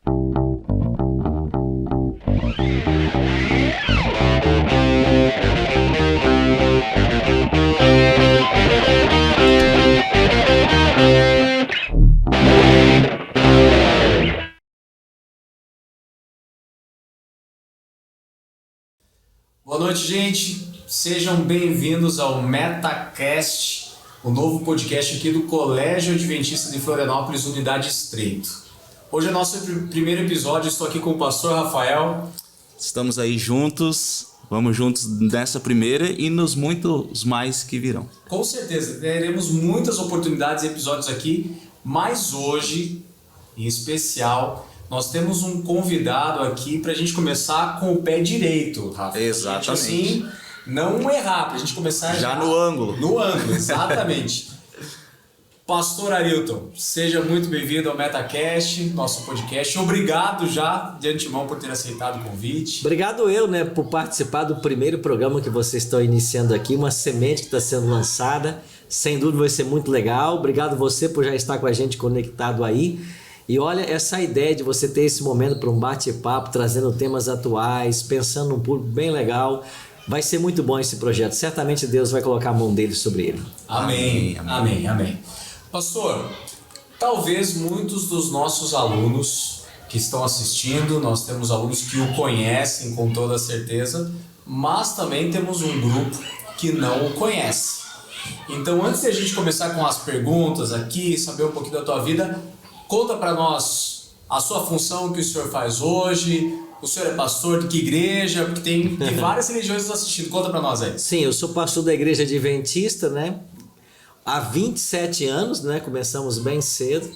Boa noite, gente. Sejam bem-vindos ao MetaCast, o novo podcast aqui do Colégio Adventista de Florianópolis, Unidade Estreito. Hoje é nosso primeiro episódio, estou aqui com o pastor Rafael. Estamos aí juntos, vamos juntos nessa primeira e nos muitos mais que virão. Com certeza, teremos muitas oportunidades e episódios aqui, mas hoje, em especial, nós temos um convidado aqui para a gente começar com o pé direito, Rafa. Exatamente. Pra gente, assim, não errar, para a gente começar já no ângulo. No ângulo, exatamente. Pastor Arilton, seja muito bem-vindo ao MetaCast, nosso podcast. Obrigado já de antemão por ter aceitado o convite. Obrigado eu, por participar do primeiro programa que vocês estão iniciando aqui, uma semente que está sendo lançada. Sem dúvida vai ser muito legal. Obrigado você por já estar com a gente conectado aí. E olha, essa ideia de você ter esse momento para um bate-papo, trazendo temas atuais, pensando num público bem legal, vai ser muito bom esse projeto. Certamente Deus vai colocar a mão dele sobre ele. Amém, amém, amém. Pastor, talvez muitos dos nossos alunos que estão assistindo, nós temos alunos que o conhecem com toda certeza, mas também temos um grupo que não o conhece. Então, antes de a gente começar com as perguntas aqui, saber um pouquinho da tua vida, conta para nós a sua função que o senhor faz hoje. O senhor é pastor de que igreja? Porque tem várias religiões nos assistindo. Conta para nós aí. Sim, eu sou pastor da Igreja Adventista, há 27 anos, começamos bem cedo.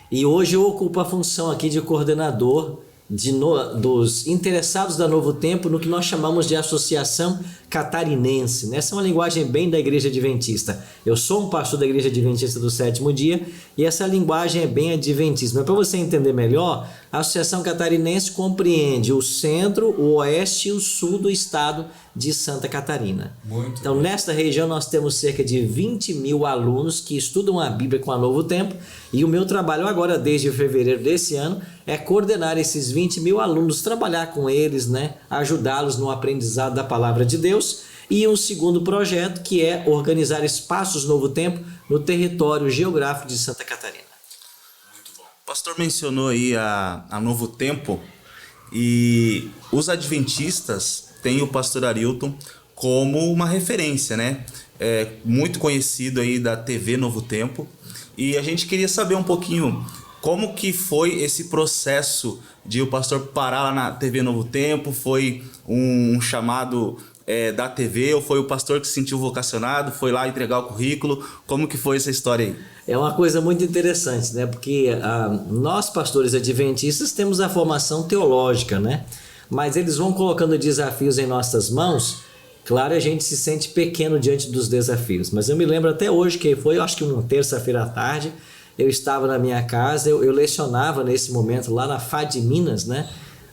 E hoje eu ocupo a função aqui de coordenador dos interessados da Novo Tempo no que nós chamamos de Associação Catarinense. Essa é uma linguagem bem da Igreja Adventista. Eu sou um pastor da Igreja Adventista do Sétimo Dia e essa linguagem é bem adventista. Mas para você entender melhor, a Associação Catarinense compreende o centro, o oeste e o sul do estado de Santa Catarina. Então, nesta região nós temos cerca de 20 mil alunos que estudam a Bíblia com a Novo Tempo, e o meu trabalho agora, desde fevereiro desse ano, é coordenar esses 20 mil alunos, trabalhar com eles, ajudá-los no aprendizado da Palavra de Deus, e um segundo projeto que é organizar espaços Novo Tempo no território geográfico de Santa Catarina. Muito bom. O pastor mencionou aí a Novo Tempo, e os adventistas tem o pastor Arilton como uma referência, muito conhecido aí da TV Novo Tempo, e a gente queria saber um pouquinho como que foi esse processo de o pastor parar lá na TV Novo Tempo. Foi um chamado da TV, ou foi o pastor que se sentiu vocacionado, foi lá entregar o currículo? Como que foi essa história aí? É uma coisa muito interessante, porque nós pastores adventistas temos a formação teológica, mas eles vão colocando desafios em nossas mãos. Claro, a gente se sente pequeno diante dos desafios, mas eu me lembro até hoje que foi, acho que uma terça-feira à tarde, eu estava na minha casa, eu lecionava nesse momento lá na FAD Minas,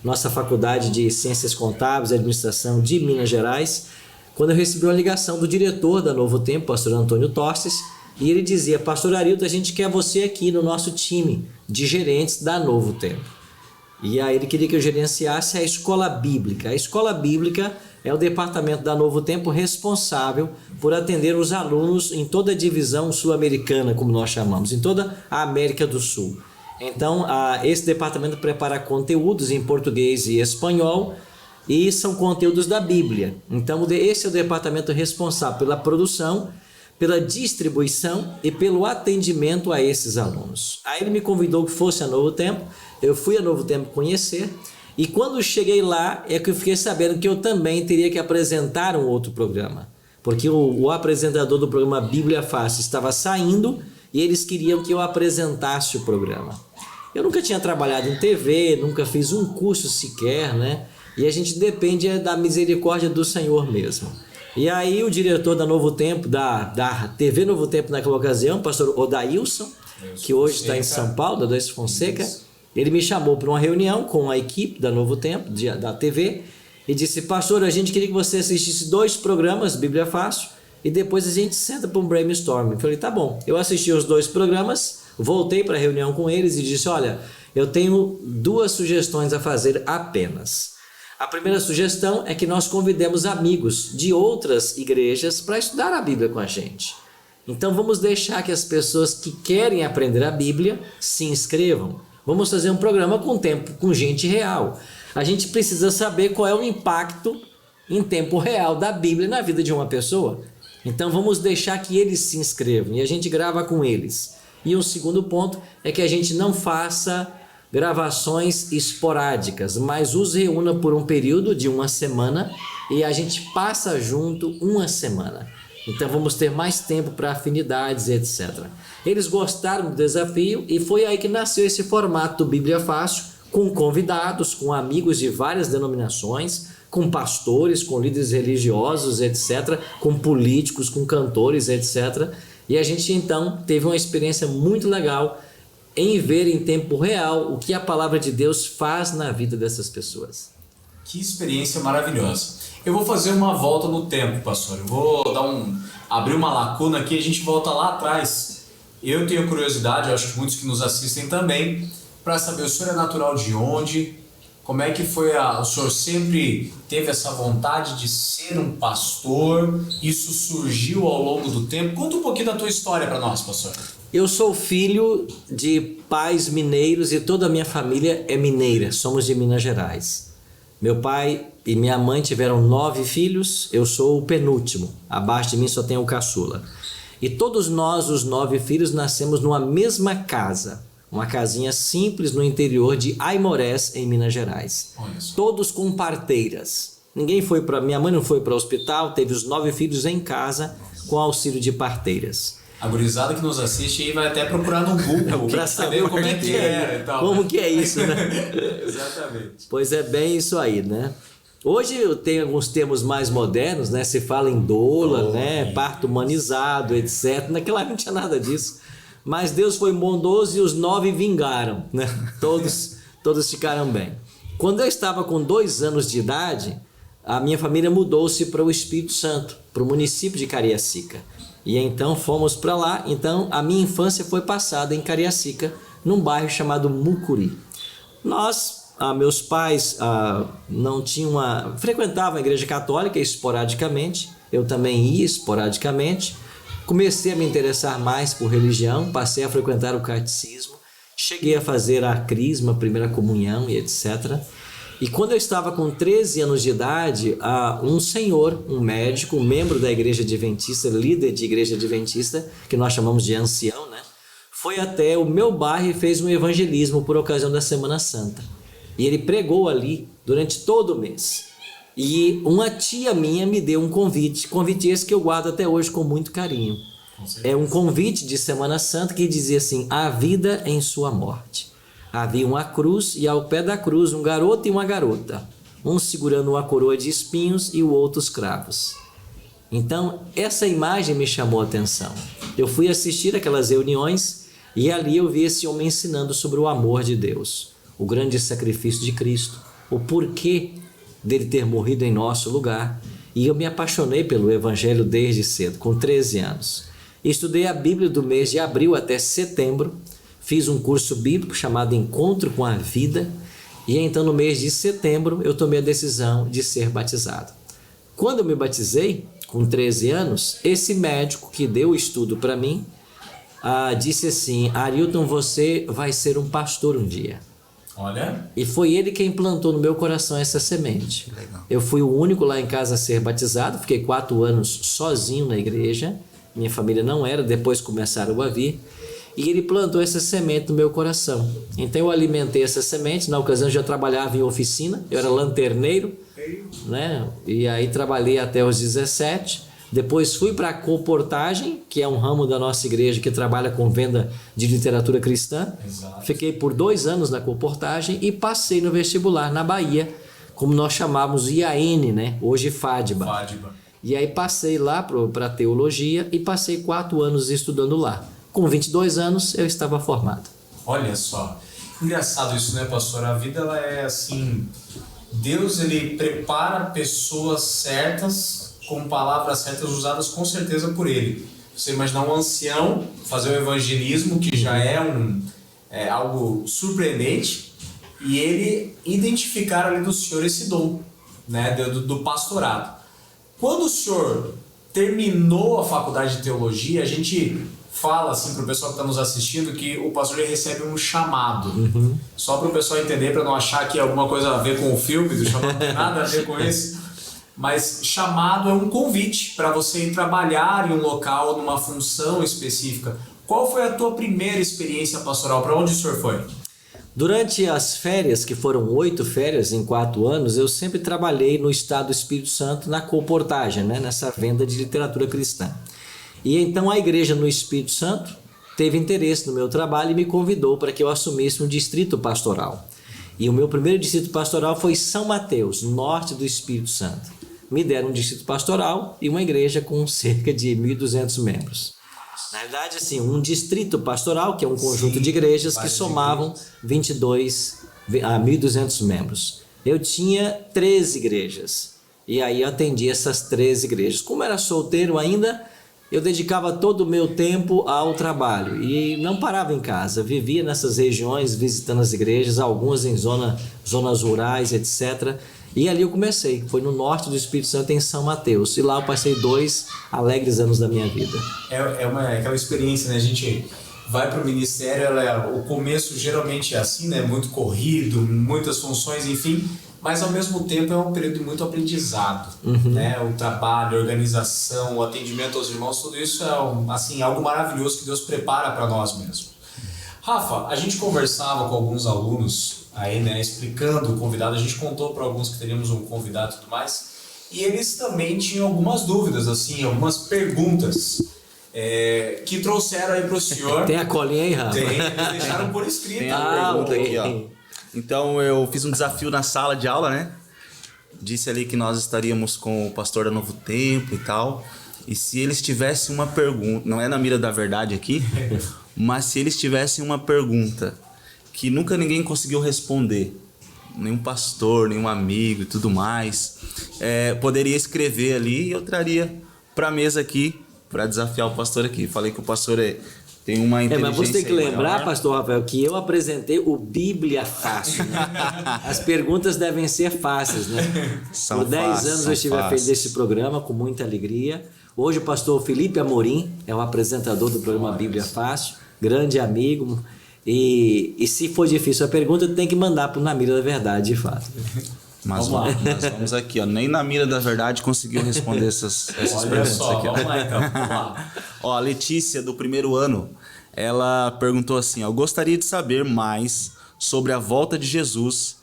nossa faculdade de Ciências Contábeis e Administração de Minas Gerais, quando eu recebi uma ligação do diretor da Novo Tempo, pastor Antônio Torces, e ele dizia: pastor Arilton, a gente quer você aqui no nosso time de gerentes da Novo Tempo. E aí ele queria que eu gerenciasse a Escola Bíblica. A Escola Bíblica é o departamento da Novo Tempo responsável por atender os alunos em toda a divisão sul-americana, como nós chamamos, em toda a América do Sul. Então, esse departamento prepara conteúdos em português e espanhol, e são conteúdos da Bíblia. Então, esse é o departamento responsável pela produção, pela distribuição e pelo atendimento a esses alunos. Aí ele me convidou que fosse a Novo Tempo, eu fui a Novo Tempo conhecer, e quando cheguei lá é que eu fiquei sabendo que eu também teria que apresentar um outro programa, porque o apresentador do programa Bíblia Fácil estava saindo e eles queriam que eu apresentasse o programa. Eu nunca tinha trabalhado em TV, nunca fiz um curso sequer, e a gente depende da misericórdia do Senhor mesmo. E aí o diretor da Novo Tempo, da TV Novo Tempo naquela ocasião, o pastor Odailson, que hoje está em São Paulo, da Odailson Fonseca, ele me chamou para uma reunião com a equipe da Novo Tempo, da TV, e disse: pastor, a gente queria que você assistisse 2 programas, Bíblia Fácil, e depois a gente senta para um brainstorm. Eu falei: tá bom. Eu assisti os 2 programas, voltei para a reunião com eles e disse: olha, eu tenho 2 sugestões a fazer apenas. A primeira sugestão é que nós convidemos amigos de outras igrejas para estudar a Bíblia com a gente. Então vamos deixar que as pessoas que querem aprender a Bíblia se inscrevam. Vamos fazer um programa com gente real. A gente precisa saber qual é o impacto em tempo real da Bíblia na vida de uma pessoa. Então vamos deixar que eles se inscrevam e a gente grava com eles. E o segundo ponto é que a gente não faça gravações esporádicas, mas os reúna por um período de 1 semana e a gente passa junto 1 semana. Então vamos ter mais tempo para afinidades, etc. Eles gostaram do desafio e foi aí que nasceu esse formato do Bíblia Fácil, com convidados, com amigos de várias denominações, com pastores, com líderes religiosos, etc., com políticos, com cantores, etc. E a gente então teve uma experiência muito legal em ver em tempo real o que a palavra de Deus faz na vida dessas pessoas. Que experiência maravilhosa. Eu vou fazer uma volta no tempo, pastor. Eu vou abrir uma lacuna aqui e a gente volta lá atrás. Eu tenho curiosidade, eu acho que muitos que nos assistem também, para saber, o senhor é natural de onde? Como é que foi o senhor sempre teve essa vontade de ser um pastor? Isso surgiu ao longo do tempo? Conta um pouquinho da tua história para nós, pastor. Eu sou filho de pais mineiros e toda a minha família é mineira. Somos de Minas Gerais. Meu pai e minha mãe tiveram 9 filhos. Eu sou o penúltimo. Abaixo de mim só tem o caçula. E todos nós, os 9 filhos, nascemos numa mesma casa. Uma casinha simples no interior de Aimorés, em Minas Gerais. Todos com parteiras. Minha mãe não foi para o hospital, teve os 9 filhos em casa com auxílio de parteiras. A gurizada que nos assiste aí vai até procurar no Google para saber como é que era e tal. Como que é isso, né? Exatamente. Pois é bem isso aí, né? Hoje eu tenho alguns termos mais modernos, né? Se fala em doula, né? Parto humanizado, etc. Naquela época não tinha nada disso. Mas Deus foi bondoso e os 9 vingaram, né? Todos ficaram bem. Quando eu estava com 2 anos de idade, a minha família mudou-se para o Espírito Santo, para o município de Cariacica. E então fomos para lá. Então a minha infância foi passada em Cariacica, num bairro chamado Mucuri. Meus pais frequentavam a igreja católica esporadicamente, eu também ia esporadicamente. Comecei a me interessar mais por religião, passei a frequentar o catecismo, cheguei a fazer a crisma, a primeira comunhão e etc. E quando eu estava com 13 anos de idade, um senhor, um médico, um membro da igreja adventista, líder de igreja adventista, que nós chamamos de ancião, né? Foi até o meu bairro e fez um evangelismo por ocasião da Semana Santa. E ele pregou ali durante todo o mês. E uma tia minha me deu um convite esse que eu guardo até hoje com muito carinho. É um convite de Semana Santa que dizia assim: a vida em sua morte. Havia uma cruz e ao pé da cruz um garoto e uma garota, um segurando uma coroa de espinhos e o outro os cravos. Então essa imagem me chamou a atenção. Eu fui assistir aquelas reuniões e ali eu vi esse homem ensinando sobre o amor de Deus, o grande sacrifício de Cristo, o porquê dele ter morrido em nosso lugar. E eu me apaixonei pelo Evangelho desde cedo, com 13 anos. Estudei a Bíblia do mês de abril até setembro, fiz um curso bíblico chamado Encontro com a Vida, e então no mês de setembro eu tomei a decisão de ser batizado. Quando eu me batizei, com 13 anos, esse médico que deu o estudo para mim, disse assim: Arilton, você vai ser um pastor um dia. Olha. E foi ele quem plantou no meu coração essa semente. Legal. Eu fui o único lá em casa a ser batizado, fiquei 4 anos sozinho na igreja, minha família não era, depois começaram a vir, e ele plantou essa semente no meu coração. Então eu alimentei essa semente. Na ocasião eu já trabalhava em oficina, eu era lanterneiro, né? E aí trabalhei até os 17. Depois fui para a colportagem, que é um ramo da nossa igreja que trabalha com venda de literatura cristã. Exato. Fiquei por 2 anos na colportagem e passei no vestibular na Bahia, como nós chamávamos IAN, né? Hoje FADBA. E aí passei lá para teologia e passei 4 anos estudando lá. Com 22 anos eu estava formado. Olha só, engraçado isso, né, pastor? A vida ela é assim, Deus ele prepara pessoas certas com palavras certas usadas com certeza por ele. Você imaginar um ancião fazer o evangelismo, que já é algo surpreendente, e ele identificar ali do senhor esse dom, né, do pastorado. Quando o senhor terminou a faculdade de teologia, a gente fala assim para o pessoal que está nos assistindo que o pastor ele recebe um chamado. Só para o pessoal entender, para não achar que é alguma coisa a ver com o filme, do chamado não tem nada a ver com isso. Mas chamado é um convite para você ir trabalhar em um local, numa função específica. Qual foi a tua primeira experiência pastoral? Para onde o senhor foi? Durante as férias, que foram 8 férias em 4 anos, eu sempre trabalhei no estado do Espírito Santo na colportagem, né? Nessa venda de literatura cristã. E então a igreja no Espírito Santo teve interesse no meu trabalho e me convidou para que eu assumisse um distrito pastoral. E o meu primeiro distrito pastoral foi São Mateus, norte do Espírito Santo. Me deram um distrito pastoral e uma igreja com cerca de 1.200 membros. Na verdade, assim, um distrito pastoral, que é um conjunto de igrejas que somavam 22 a 1.200 membros. Eu tinha 13 igrejas e aí eu atendi essas 13 igrejas. Como era solteiro ainda, eu dedicava todo o meu tempo ao trabalho e não parava em casa. Vivia nessas regiões visitando as igrejas, algumas em zonas rurais, etc. E ali eu comecei, foi no norte do Espírito Santo, em São Mateus. E lá eu passei 2 alegres anos da minha vida. Aquela experiência, né? A gente vai para o ministério, o começo geralmente é assim, né? Muito corrido, muitas funções, enfim. Mas ao mesmo tempo é um período de muito aprendizado, né? O trabalho, a organização, o atendimento aos irmãos, tudo isso é assim, algo maravilhoso que Deus prepara para nós mesmos. Rafa, a gente conversava com alguns alunos aí, né, explicando o convidado, a gente contou para alguns que teríamos um convidado e tudo mais, e eles também tinham algumas dúvidas, assim, algumas perguntas que trouxeram aí para o senhor. Tem a colinha aí, Rafa? Tem, eles deixaram por escrito. Tem a pergunta aqui, ó. Então eu fiz um desafio na sala de aula, né? Disse ali que nós estaríamos com o pastor da Novo Tempo e tal. E se eles tivessem uma pergunta, não é na mira da verdade aqui, mas se eles tivessem uma pergunta que nunca ninguém conseguiu responder, nenhum pastor, nenhum amigo e tudo mais, poderia escrever ali e eu traria para a mesa aqui para desafiar o pastor aqui. Falei que o pastor tem uma inteligência. Mas você tem que lembrar, maior. pastor Rafael, que eu apresentei o Bíblia Fácil. Né? As perguntas devem ser fáceis, né? São Por 10 fáceis, anos são eu estive à frente fáceis. desse programa com muita alegria. Hoje o pastor Felipe Amorim é o apresentador do programa Bíblia Fácil, grande amigo. E se for difícil a pergunta, tem que mandar para o Na Mira da Verdade, de fato. Mas nós vamos aqui, ó. Nem na mira da verdade conseguiu responder essas Olha perguntas só, aqui, ó. vamos lá então, vamos lá. Ó, a Letícia, do primeiro ano, ela perguntou assim, ó, eu gostaria de saber mais sobre a volta de Jesus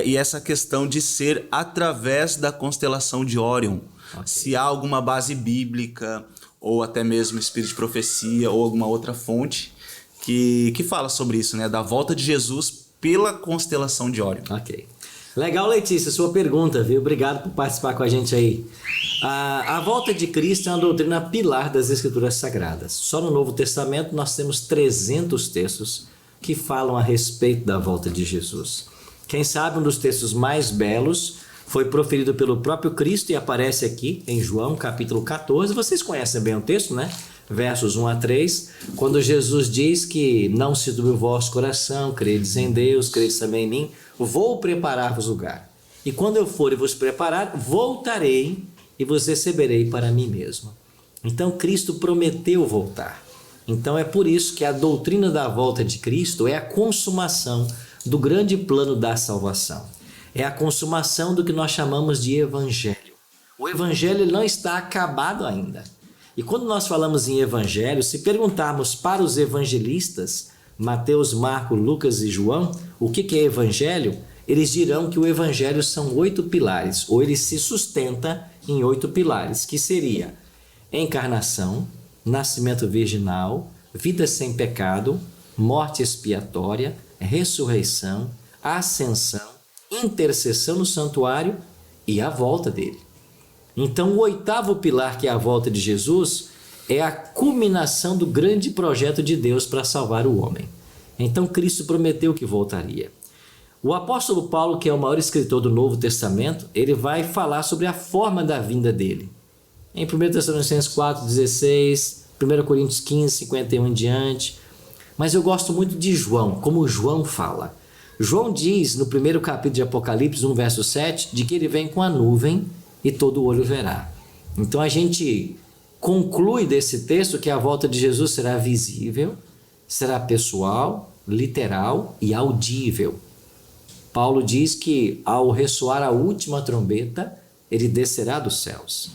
e essa questão de ser através da constelação de Órion. Okay. Se há alguma base bíblica ou até mesmo espírito de profecia ou alguma outra fonte que fala sobre isso, né? Da volta de Jesus pela constelação de Órion. Ok. Legal, Letícia, sua pergunta, viu? Obrigado por participar com a gente aí. A volta de Cristo é uma doutrina pilar das Escrituras Sagradas. Só no Novo Testamento nós temos 300 textos que falam a respeito da volta de Jesus. Quem sabe um dos textos mais belos foi proferido pelo próprio Cristo e aparece aqui em João capítulo 14. Vocês conhecem bem o texto, né? Versos 1 a 3, quando Jesus diz que não se turbe o vosso coração, credes em Deus, credes também em mim, vou preparar-vos lugar. E quando eu for e vos preparar, voltarei e vos receberei para mim mesmo. Então Cristo prometeu voltar. Então é por isso que a doutrina da volta de Cristo é a consumação do grande plano da salvação. É a consumação do que nós chamamos de evangelho. O evangelho não está acabado ainda. E quando nós falamos em evangelho, se perguntarmos para os evangelistas, Mateus, Marcos, Lucas e João, o que é evangelho? Eles dirão que o evangelho são 8 pilares, ou ele se sustenta em 8 pilares, que seria encarnação, nascimento virginal, vida sem pecado, morte expiatória, ressurreição, ascensão, intercessão no santuário e a volta dele. Então, o 8º pilar, que é a volta de Jesus, é a culminação do grande projeto de Deus para salvar o homem. Então, Cristo prometeu que voltaria. O apóstolo Paulo, que é o maior escritor do Novo Testamento, ele vai falar sobre a forma da vinda dele. Em 1 Tessalonicenses 4:16, 1 Coríntios 15:51 em diante. Mas eu gosto muito de João, como João fala. João diz no primeiro capítulo de Apocalipse, 1 verso 7, de que ele vem com a nuvem e todo olho verá. Então a gente conclui desse texto que a volta de Jesus será visível, será pessoal, literal e audível. Paulo diz que ao ressoar a última trombeta, ele descerá dos céus.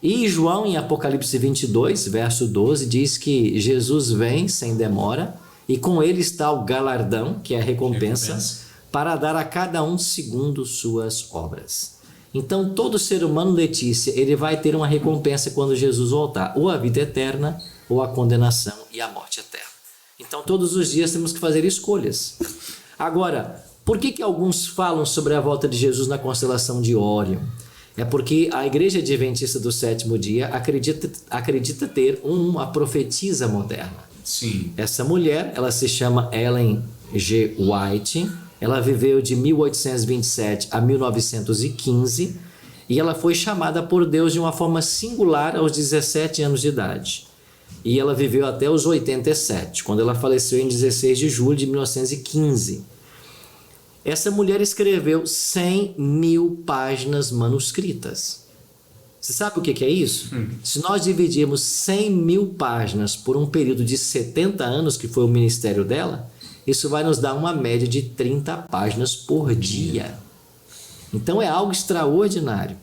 E João, em Apocalipse 22, verso 12, diz que Jesus vem sem demora e com ele está o galardão, que é a recompensa, para dar a cada um segundo suas obras. Então, todo ser humano, Letícia, ele vai ter uma recompensa quando Jesus voltar, ou a vida eterna, ou a condenação e a morte eterna. Então, todos os dias temos que fazer escolhas. Agora, por que alguns falam sobre a volta de Jesus na constelação de Órion? É porque a Igreja Adventista do Sétimo Dia acredita ter uma profetisa moderna. Sim. Essa mulher, ela se chama Ellen G. White, ela viveu de 1827 a 1915 e ela foi chamada por Deus de uma forma singular aos 17 anos de idade. E ela viveu até os 87, quando ela faleceu em 16 de julho de 1915. Essa mulher escreveu 100.000 páginas manuscritas. Você sabe o que é isso? Se nós dividirmos 100.000 páginas por um período de 70 anos, que foi o ministério dela, isso vai nos dar uma média de 30 páginas por dia. Então é algo extraordinário.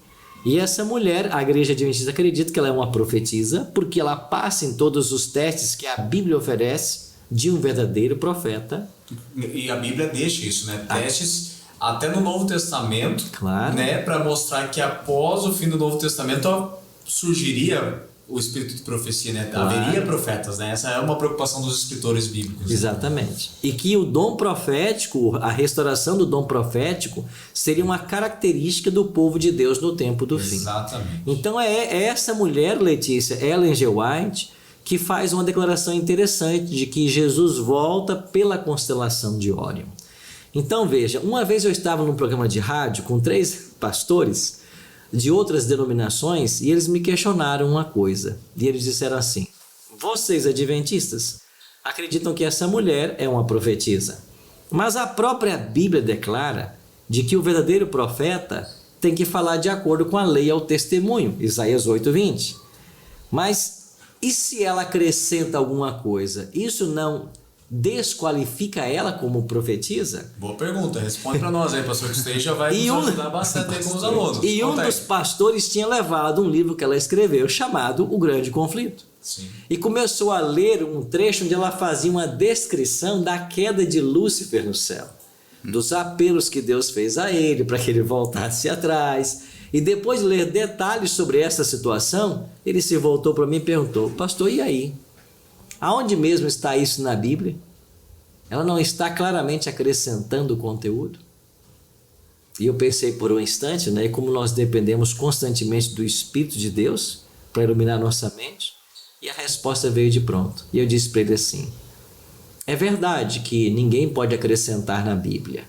E essa mulher, a Igreja Adventista acredita que ela é uma profetisa, porque ela passa em todos os testes que a Bíblia oferece de um verdadeiro profeta. E a Bíblia deixa isso, né? Testes até no Novo Testamento, claro, né? Para mostrar que após o fim do Novo Testamento surgiria o espírito de profecia, né? Claro. Haveria profetas, né? Essa é uma preocupação dos escritores bíblicos. Exatamente. E que o dom profético, a restauração do dom profético, seria uma característica do povo de Deus no tempo do fim. Exatamente. Então é essa mulher, Letícia, Ellen G. White, que faz uma declaração interessante de que Jesus volta pela constelação de Órion. Então veja, uma vez eu estava num programa de rádio com 3 pastores de outras denominações e eles me questionaram uma coisa. E eles disseram assim: vocês adventistas acreditam que essa mulher é uma profetisa, mas a própria Bíblia declara de que o verdadeiro profeta tem que falar de acordo com a lei ao testemunho, Isaías 8:20. Mas e se ela acrescenta alguma coisa? Isso não desqualifica ela como profetisa? Boa pergunta, responde para nós aí, pastor, que isso já vai nos ajudar bastante aí com os alunos. E um dos pastores tinha levado um livro que ela escreveu chamado O Grande Conflito. Sim. E começou a ler um trecho onde ela fazia uma descrição da queda de Lúcifer no céu, dos apelos que Deus fez a ele para que ele voltasse atrás. E depois de ler detalhes sobre essa situação, ele se voltou para mim e perguntou: pastor, e aí? Aonde mesmo está isso na Bíblia? Ela não está claramente acrescentando o conteúdo? E eu pensei por um instante, né, como nós dependemos constantemente do Espírito de Deus para iluminar nossa mente, e a resposta veio de pronto. E eu disse para ele assim: é verdade que ninguém pode acrescentar na Bíblia,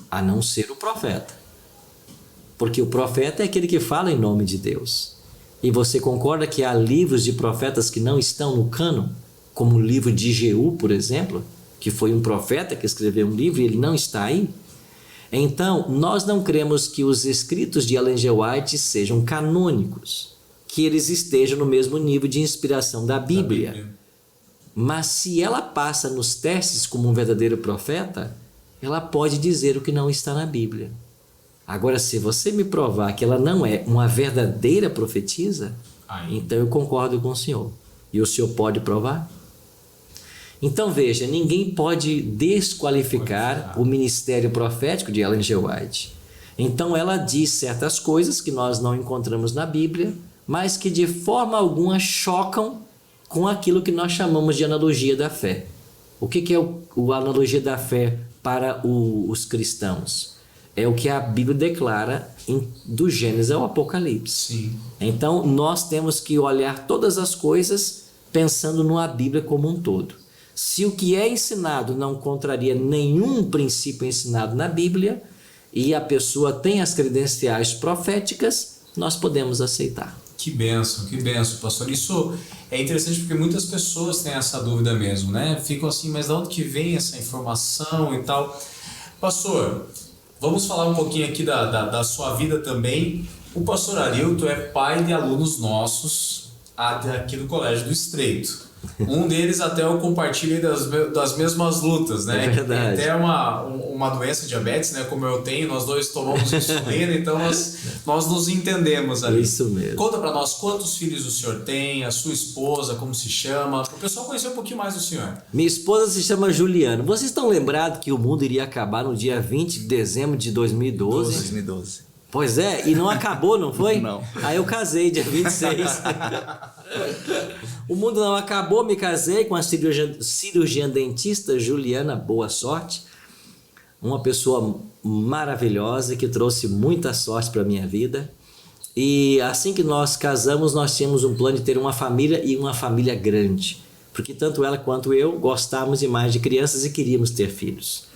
a não ser o profeta. Porque o profeta é aquele que fala em nome de Deus. E você concorda que há livros de profetas que não estão no cânon? Como o livro de Jeú, por exemplo, que foi um profeta que escreveu um livro e ele não está aí? Então, nós não cremos que os escritos de Ellen G. White sejam canônicos, que eles estejam no mesmo nível de inspiração da Bíblia. Mas se ela passa nos testes como um verdadeiro profeta, ela pode dizer o que não está na Bíblia. Agora, se você me provar que ela não é uma verdadeira profetisa, então eu concordo com o senhor. E o senhor pode provar? Então veja, ninguém pode desqualificar o ministério profético de Ellen G. White. Então ela diz certas coisas que nós não encontramos na Bíblia, mas que de forma alguma chocam com aquilo que nós chamamos de analogia da fé. O que é a analogia da fé para os cristãos? É o que a Bíblia declara do Gênesis ao Apocalipse. Sim. Então, nós temos que olhar todas as coisas pensando numa Bíblia como um todo. Se o que é ensinado não contraria nenhum princípio ensinado na Bíblia e a pessoa tem as credenciais proféticas, nós podemos aceitar. Que benção, pastor. Isso é interessante porque muitas pessoas têm essa dúvida mesmo, né? Ficam assim, mas de onde que vem essa informação e tal? Pastor, vamos falar um pouquinho aqui da sua vida também. O pastor Arilton é pai de alunos nossos aqui do Colégio do Estreito. Um deles até eu compartilho das mesmas lutas, né? É verdade. Que tem até uma doença, diabetes, né? Como eu tenho, nós dois tomamos insulina, então nós nos entendemos ali. Isso mesmo. Conta pra nós quantos filhos o senhor tem, a sua esposa, como se chama, para o pessoal conhecer um pouquinho mais do senhor. Minha esposa se chama Juliana. Vocês estão lembrados que o mundo iria acabar no dia 20 de dezembro de 2012? 2012. Pois é, e não acabou, não foi? Não. Aí eu casei dia 26. O mundo não acabou, me casei com a cirurgiã dentista Juliana Boa Sorte, uma pessoa maravilhosa que trouxe muita sorte para minha vida. E assim que nós casamos, nós tínhamos um plano de ter uma família e uma família grande, porque tanto ela quanto eu gostávamos demais de crianças e queríamos ter filhos.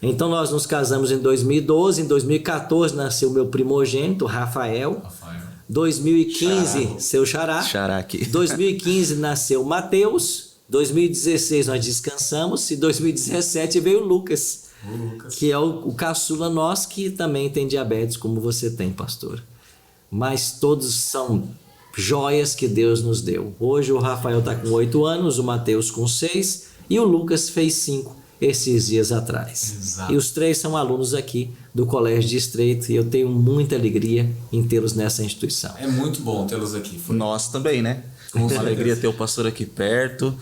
Então nós nos casamos em 2012, em 2014 nasceu meu primogênito, Rafael. 2015, seu Xará. Xará aqui. 2015 nasceu Mateus. 2016 nós descansamos e 2017 veio o Lucas, que é o caçula nosso, que também tem diabetes, como você tem, pastor. Mas todos são joias que Deus nos deu. Hoje o Rafael está com 8 anos, o Mateus com 6 e o Lucas fez 5 esses dias atrás. Exato. E os 3 são alunos aqui do Colégio de Estreito e eu tenho muita alegria em tê-los nessa instituição. É muito bom tê-los aqui. Nós também, né? Uma alegria ter o pastor aqui perto.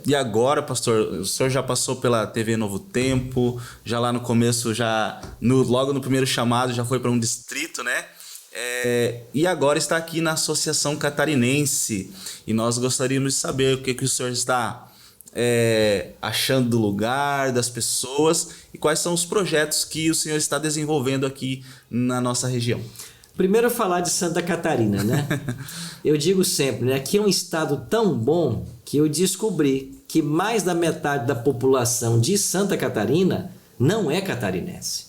E agora, pastor, o senhor já passou pela TV Novo Tempo, já lá no começo, logo no primeiro chamado, já foi para um distrito, né? E agora está aqui na Associação Catarinense. E nós gostaríamos de saber o que o senhor está achando do lugar, das pessoas e quais são os projetos que o senhor está desenvolvendo aqui na nossa região. Primeiro falar de Santa Catarina, né? Eu digo sempre, né? Aqui é um estado tão bom que eu descobri que mais da metade da população de Santa Catarina não é catarinense.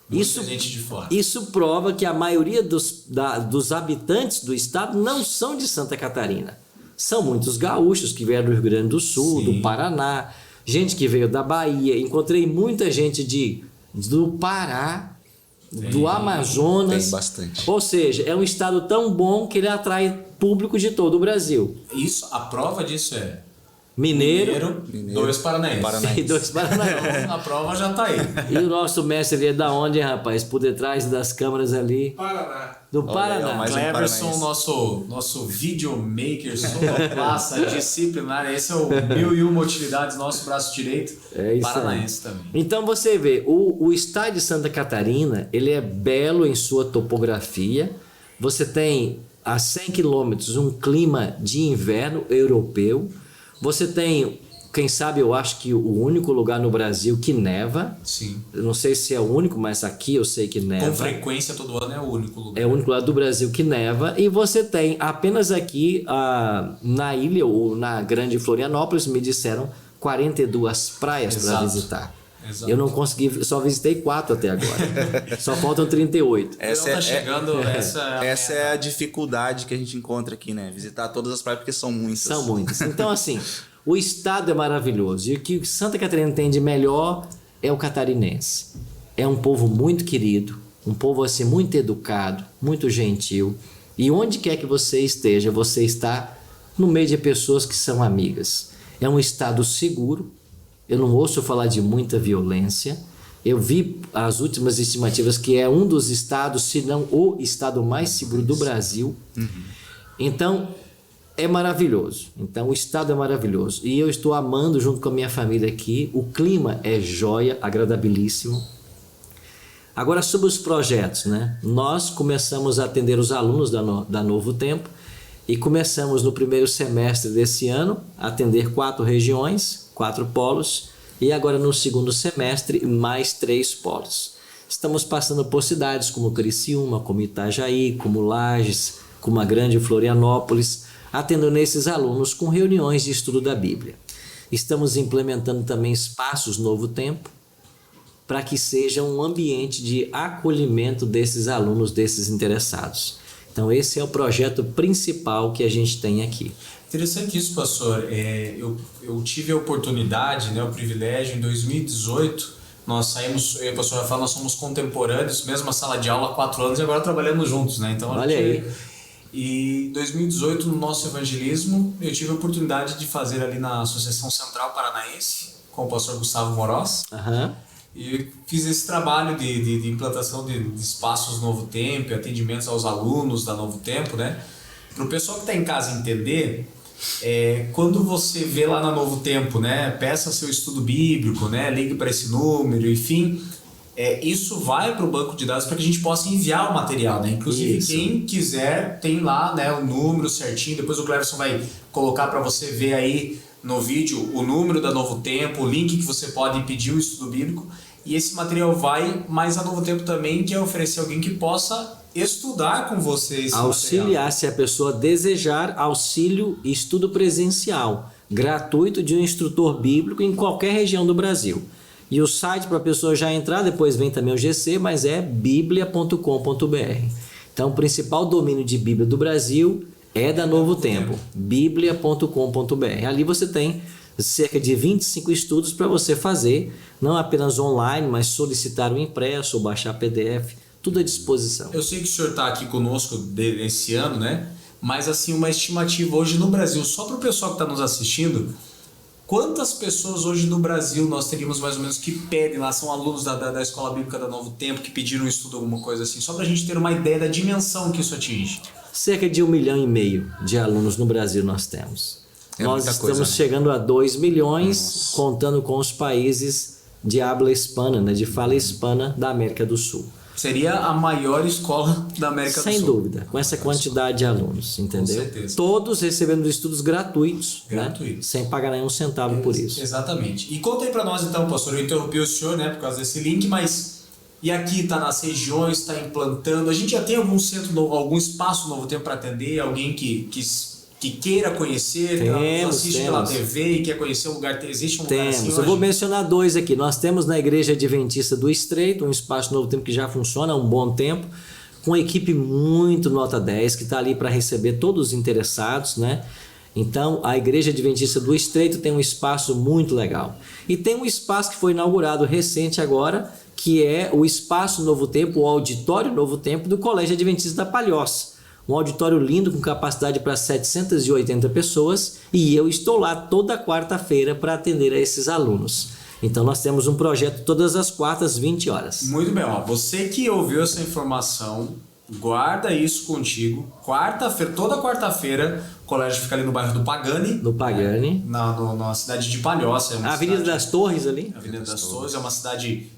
Muita gente de fora. Isso prova que a maioria dos habitantes do estado não são de Santa Catarina. São muitos gaúchos que vieram do Rio Grande do Sul, Sim. do Paraná, gente que veio da Bahia. Encontrei muita gente do Pará, do Amazonas. Tem bastante. Ou seja, é um estado tão bom que ele atrai público de todo o Brasil. Isso, a prova disso é Mineiro. 2 paranaenses. E 2 paranaenses. Então, a prova já tá aí. E o nosso mestre ali é da onde, rapaz? Por detrás das câmeras ali. Paraná. Do Olha, Paraná. mais um Cleverson, paranaense. nosso videomaker, sonoplasta disciplinar. Esse é o 1001 utilidades, nosso braço direito. É isso aí. Paranaense também. Então você vê, o estado de Santa Catarina, ele é belo em sua topografia. Você tem a 100 quilômetros um clima de inverno europeu. Você tem, quem sabe, eu acho que o único lugar no Brasil que neva. Sim. Eu não sei se é o único, mas aqui eu sei que neva. Com frequência todo ano é o único lugar. É o único lugar do Brasil que neva. E você tem apenas aqui na ilha ou na Grande Florianópolis, me disseram, 42 praias para Exato. visitar. Exato. Eu não consegui, só visitei 4 até agora. Só faltam 38. Essa Tá chegando, essa é a dificuldade que a gente encontra aqui, né? Visitar todas as praias, porque são muitas. São muitas. Então, assim, o estado é maravilhoso. E o que Santa Catarina tem de melhor é o catarinense. É um povo muito querido, um povo assim muito educado, muito gentil. E onde quer que você esteja, você está no meio de pessoas que são amigas. É um estado seguro. Eu não ouço falar de muita violência. Eu vi as últimas estimativas que é um dos estados, se não o estado mais seguro do Brasil. Uhum. Então, é maravilhoso. Então, o estado é maravilhoso. E eu estou amando junto com a minha família aqui. O clima é joia, agradabilíssimo. Agora, sobre os projetos, né? Nós começamos a atender os alunos da Novo Tempo e começamos no primeiro semestre desse ano a atender 4 regiões, 4 polos, e agora no segundo semestre mais 3 polos. Estamos passando por cidades como Criciúma, como Itajaí, como Lages, como a Grande Florianópolis, atendendo esses alunos com reuniões de estudo da Bíblia. Estamos implementando também espaços Novo Tempo, para que seja um ambiente de acolhimento desses alunos, desses interessados. Então esse é o projeto principal que a gente tem aqui. Interessante isso, pastor. Eu tive a oportunidade, né, o privilégio, em 2018, nós saímos, eu e o pastor Rafael, nós somos contemporâneos, mesma sala de aula há 4 anos e agora trabalhamos juntos, né? Então, Olha aí. E em 2018, no nosso evangelismo, eu tive a oportunidade de fazer ali na Associação Central Paranaense, com o pastor Gustavo Moroz. Aham. E fiz esse trabalho de implantação de espaços Novo Tempo, atendimentos aos alunos da Novo Tempo, né? Para o pessoal que está em casa entender, quando você vê lá na Novo Tempo, né? Peça seu estudo bíblico, né? Ligue para esse número, enfim, isso vai para o banco de dados para que a gente possa enviar o material, né? Inclusive, Isso. quem quiser tem lá, né, o número certinho, depois o Cleverson vai colocar para você ver aí no vídeo o número da Novo Tempo, o link que você pode pedir o estudo bíblico. E esse material vai, mas a Novo Tempo também quer oferecer alguém que possa estudar com você esse Auxiliar, material. se a pessoa desejar, auxílio e estudo presencial, gratuito de um instrutor bíblico em qualquer região do Brasil. E o site para a pessoa já entrar, depois vem também o GC, mas é biblia.com.br. Então o principal domínio de Bíblia do Brasil é da Novo Tempo, biblia.com.br. Ali você tem cerca de 25 estudos para você fazer, não apenas online, mas solicitar o impresso ou baixar PDF, tudo à disposição. Eu sei que o senhor está aqui conosco esse ano, né? Mas assim, uma estimativa hoje no Brasil, só para o pessoal que está nos assistindo, quantas pessoas hoje no Brasil nós teríamos mais ou menos que pedem lá, são alunos da Escola Bíblica da Novo Tempo, que pediram um estudo, alguma coisa assim, só para a gente ter uma ideia da dimensão que isso atinge? Cerca de 1,5 milhão de alunos no Brasil nós temos. Nós muita estamos coisa, né? chegando a 2 milhões, Nossa. contando com os países de habla hispana, né, de fala hispana da América do Sul. Seria a maior escola da América do Sul. Sem dúvida, com essa quantidade de alunos, entendeu? certeza. Todos recebendo estudos gratuitos, Gratuitos. né? Sem pagar nenhum centavo por isso. Exatamente. E conta aí para nós então, pastor, eu interrompi o senhor, né, por causa desse link, mas e aqui está nas regiões, está implantando, a gente já tem algum centro, algum espaço Novo Tempo para atender, alguém que queira conhecer, Temos, assiste pela TV e quer conhecer um lugar, existe um lugar assim Temos. Eu vou mencionar 2 aqui. Nós temos na Igreja Adventista do Estreito, um espaço Novo Tempo que já funciona há um bom tempo, com uma equipe muito nota 10, que está ali para receber todos os interessados, né? Então, a Igreja Adventista do Estreito tem um espaço muito legal. E tem um espaço que foi inaugurado recente agora, que é o Espaço Novo Tempo, o Auditório Novo Tempo do Colégio Adventista da Palhoça. Um auditório lindo com capacidade para 780 pessoas e eu estou lá toda quarta-feira para atender a esses alunos. Então nós temos um projeto todas as quartas, 20 horas. Muito bem, ó. Você que ouviu essa informação, guarda isso contigo. Quarta-feira, toda quarta-feira, o colégio fica ali no bairro do Pagani. No Pagani. Na cidade de Palhoça. É uma A Avenida cidade- das Torres ali. A Avenida das Torres é uma cidade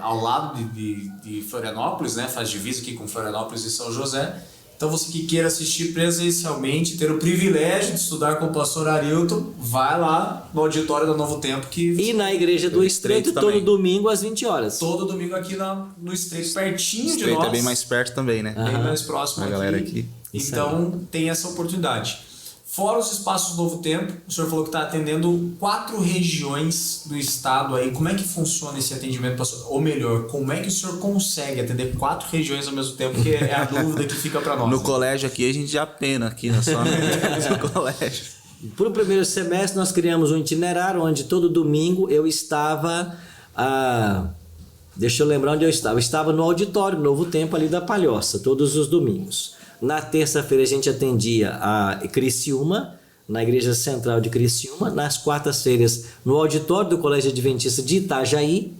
ao lado de Florianópolis, né? Faz divisa aqui com Florianópolis e São José. Então você que queira assistir presencialmente, ter o privilégio de estudar com o pastor Arilton, vai lá no auditório do Novo Tempo, que E na Igreja do Estreito, todo também. domingo às 20 horas. todo domingo aqui no Estreito, pertinho de Estreito nós. é bem mais perto também, né? Bem mais próximo A aqui. galera aqui. Isso Então tem essa oportunidade. Fora os espaços do Novo Tempo, o senhor falou que está atendendo 4 regiões do estado aí. Como é que funciona esse atendimento, pastor? Ou melhor, como é que o senhor consegue atender 4 regiões ao mesmo tempo? Porque é a dúvida que fica para nós. No colégio aqui a gente já pena aqui, né? Só no colégio. Para o primeiro semestre, nós criamos um itinerário onde todo domingo eu estava. Deixa eu lembrar onde eu estava. Eu estava no auditório Novo Tempo ali da Palhoça, todos os domingos. Na terça-feira a gente atendia a Criciúma, na Igreja Central de Criciúma. Nas quartas-feiras, no auditório do Colégio Adventista de Itajaí.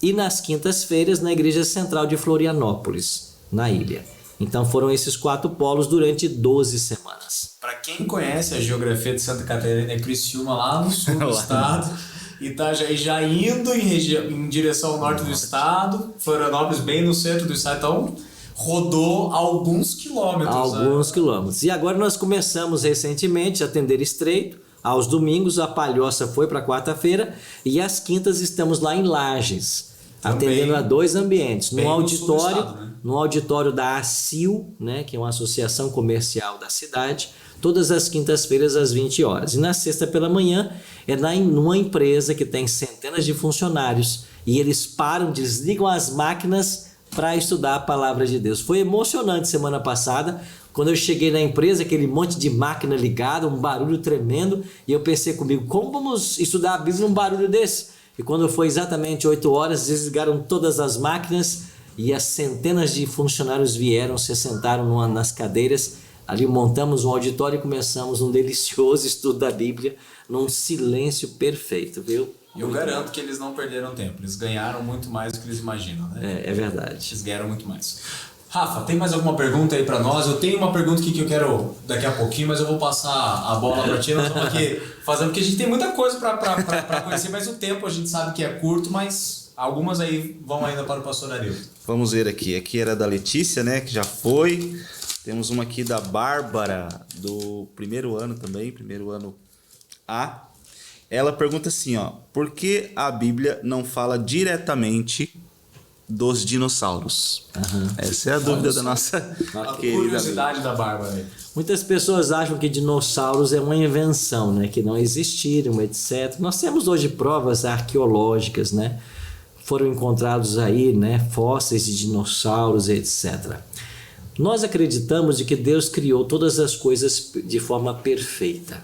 E nas quintas-feiras, na Igreja Central de Florianópolis, na ilha. Então foram esses 4 polos durante 12 semanas. Para quem conhece a geografia de Santa Catarina, é Criciúma lá no sul do estado, Itajaí já indo em direção ao norte do estado, Florianópolis bem no centro do estado, então rodou alguns quilômetros. Alguns quilômetros. E agora nós começamos recentemente a atender Estreito, aos domingos a Palhoça foi para quarta-feira e às quintas estamos lá em Lages, Também atendendo a 2 ambientes, bem no sul do estado, né? no auditório da ACIL, né, que é uma associação comercial da cidade, todas as quintas-feiras às 20 horas. E na sexta pela manhã é numa empresa que tem centenas de funcionários e eles param, desligam as máquinas para estudar a palavra de Deus. Foi emocionante semana passada, quando eu cheguei na empresa, aquele monte de máquina ligada, um barulho tremendo, e eu pensei comigo, como vamos estudar a Bíblia num barulho desse? E quando foi exatamente 8 horas, desligaram todas as máquinas e as centenas de funcionários vieram, se sentaram nas cadeiras, ali montamos um auditório e começamos um delicioso estudo da Bíblia, num silêncio perfeito, viu? Eu garanto que eles não perderam tempo, eles ganharam muito mais do que eles imaginam, né? É verdade. Eles ganharam muito mais. Rafa, tem mais alguma pergunta aí para nós? Eu tenho uma pergunta aqui que eu quero daqui a pouquinho, mas eu vou passar a bola para ti. Nós estamos aqui fazendo, porque a gente tem muita coisa para conhecer, mas o tempo a gente sabe que é curto, mas algumas aí vão ainda para o pastor Arilton. Vamos ver aqui. Aqui era da Letícia, né? Que já foi. Temos uma aqui da Bárbara, do primeiro ano também, primeiro ano A. Ela pergunta assim, ó. Por que a Bíblia não fala diretamente dos dinossauros? Essa é a dúvida da nossa A querida curiosidade da Bárbara aí. Muitas pessoas acham que dinossauros é uma invenção, né? Que não existiram, etc. Nós temos hoje provas arqueológicas, né? Foram encontrados aí, né, fósseis de dinossauros, etc. Nós acreditamos de que Deus criou todas as coisas de forma perfeita.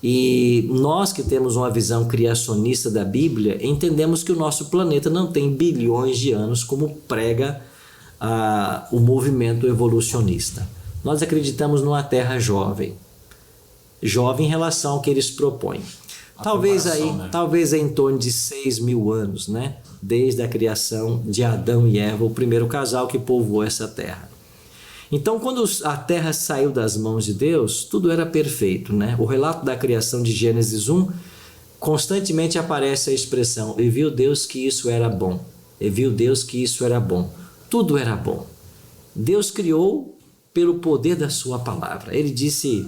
E nós que temos uma visão criacionista da Bíblia, entendemos que o nosso planeta não tem bilhões de anos como prega o movimento evolucionista. Nós acreditamos numa Terra jovem em relação ao que eles propõem. Talvez aí em torno de 6.000 anos, né? Desde a criação de Adão e Eva, o primeiro casal que povoou essa terra. Então, quando a terra saiu das mãos de Deus, tudo era perfeito, né? O relato da criação de Gênesis 1, constantemente aparece a expressão, e viu Deus que isso era bom, e viu Deus que isso era bom. Tudo era bom. Deus criou pelo poder da sua palavra. Ele disse,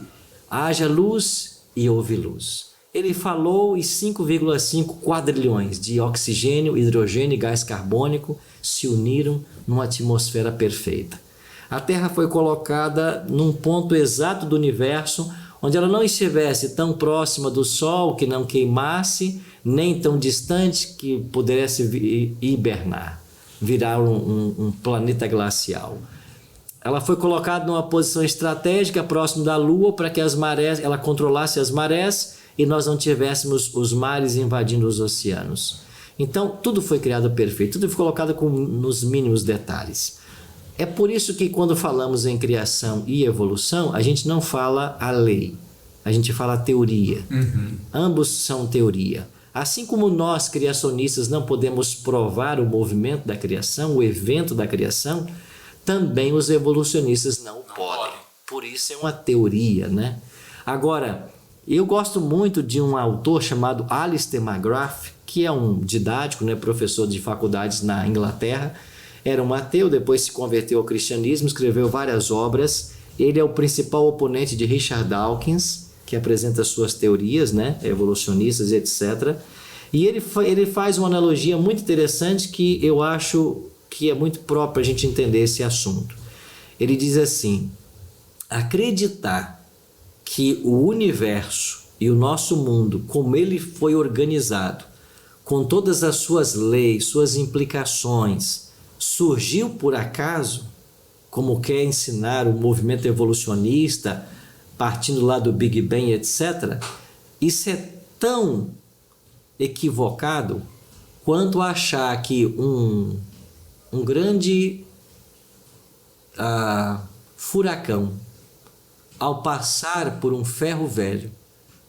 haja luz e houve luz. Ele falou e 5,5 quadrilhões de oxigênio, hidrogênio e gás carbônico se uniram numa atmosfera perfeita. A Terra foi colocada num ponto exato do universo, onde ela não estivesse tão próxima do Sol, que não queimasse, nem tão distante que pudesse hibernar, virar um planeta glacial. Ela foi colocada numa posição estratégica próximo da Lua para que as marés, ela controlasse as marés e nós não tivéssemos os mares invadindo os oceanos. Então, tudo foi criado perfeito, tudo foi colocado nos mínimos detalhes. É por isso que quando falamos em criação e evolução, a gente não fala a lei, a gente fala a teoria. Ambos são teoria. Assim como nós, criacionistas, não podemos provar o movimento da criação, o evento da criação, também os evolucionistas não podem. Por isso é uma teoria, né? Agora, eu gosto muito de um autor chamado Alistair McGrath, que é um didático, né, professor de faculdades na Inglaterra. Era um ateu, depois se converteu ao cristianismo, escreveu várias obras. Ele é o principal oponente de Richard Dawkins, que apresenta suas teorias, né, evolucionistas, etc. E ele faz uma analogia muito interessante que eu acho que é muito próprio para a gente entender esse assunto. Ele diz assim, acreditar que o universo e o nosso mundo, como ele foi organizado, com todas as suas leis, suas implicações, surgiu por acaso, como quer ensinar o movimento evolucionista, partindo lá do Big Bang, etc., isso é tão equivocado quanto achar que um grande furacão, ao passar por um ferro velho,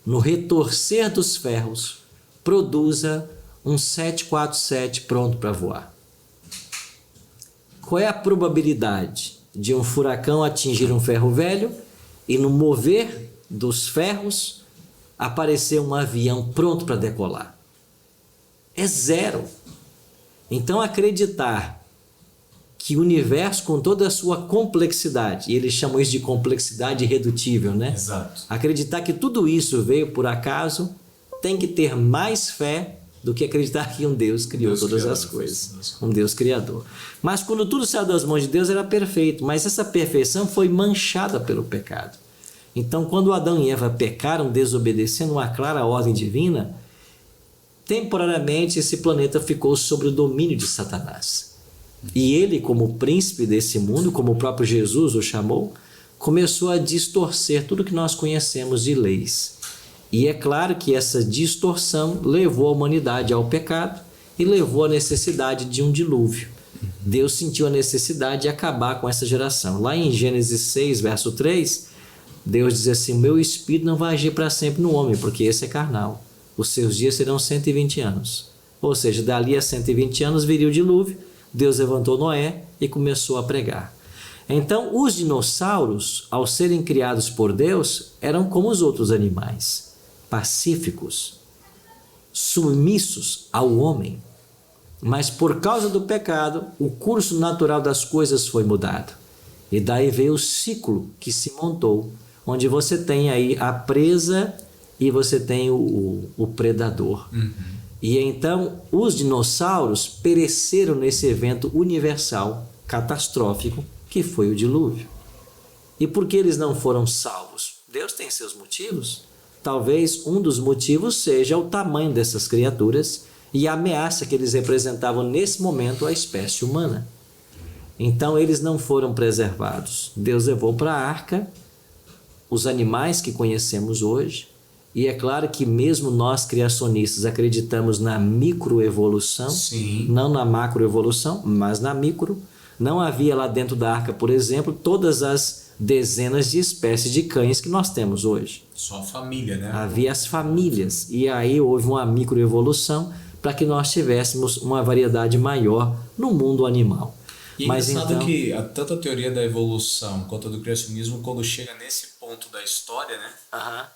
no retorcer dos ferros, produza um 747 pronto para voar. Qual é a probabilidade de um furacão atingir um ferro velho e no mover dos ferros aparecer um avião pronto para decolar? É zero. Então acreditar que o universo, com toda a sua complexidade, e eles chamam isso de complexidade irredutível, né? Exato. Acreditar que tudo isso veio por acaso, tem que ter mais fé do que acreditar que um Deus criou todas as coisas. Um Deus criador. Mas quando tudo saiu das mãos de Deus, era perfeito. Mas essa perfeição foi manchada pelo pecado. Então, quando Adão e Eva pecaram, desobedecendo uma clara ordem divina, temporariamente esse planeta ficou sob o domínio de Satanás. E ele, como príncipe desse mundo, como o próprio Jesus o chamou, começou a distorcer tudo que nós conhecemos de leis. E é claro que essa distorção levou a humanidade ao pecado e levou à necessidade de um dilúvio. Deus sentiu a necessidade de acabar com essa geração. Lá em Gênesis 6, verso 3, Deus diz assim: meu espírito não vai agir para sempre no homem, porque esse é carnal. Os seus dias serão 120 anos. Ou seja, dali a 120 anos viria o dilúvio. Deus levantou Noé e começou a pregar. Então, os dinossauros, ao serem criados por Deus, eram como os outros animais, pacíficos, submissos ao homem. Mas por causa do pecado, o curso natural das coisas foi mudado. E daí veio o ciclo que se montou, onde você tem aí a presa e você tem o predador. E então os dinossauros pereceram nesse evento universal, catastrófico, que foi o dilúvio. E por que eles não foram salvos? Deus tem seus motivos. Talvez um dos motivos seja o tamanho dessas criaturas e a ameaça que eles representavam nesse momento à espécie humana. Então eles não foram preservados. Deus levou para a arca os animais que conhecemos hoje. E é claro que mesmo nós criacionistas acreditamos na microevolução, Sim. não na macroevolução, mas na micro. Não havia lá dentro da arca, por exemplo, todas as dezenas de espécies de cães que nós temos hoje. Só a família, né? Havia as famílias e aí houve uma microevolução para que nós tivéssemos uma variedade maior no mundo animal. E é engraçado que tanto a teoria da evolução quanto a do criacionismo, quando chega nesse ponto da história, né?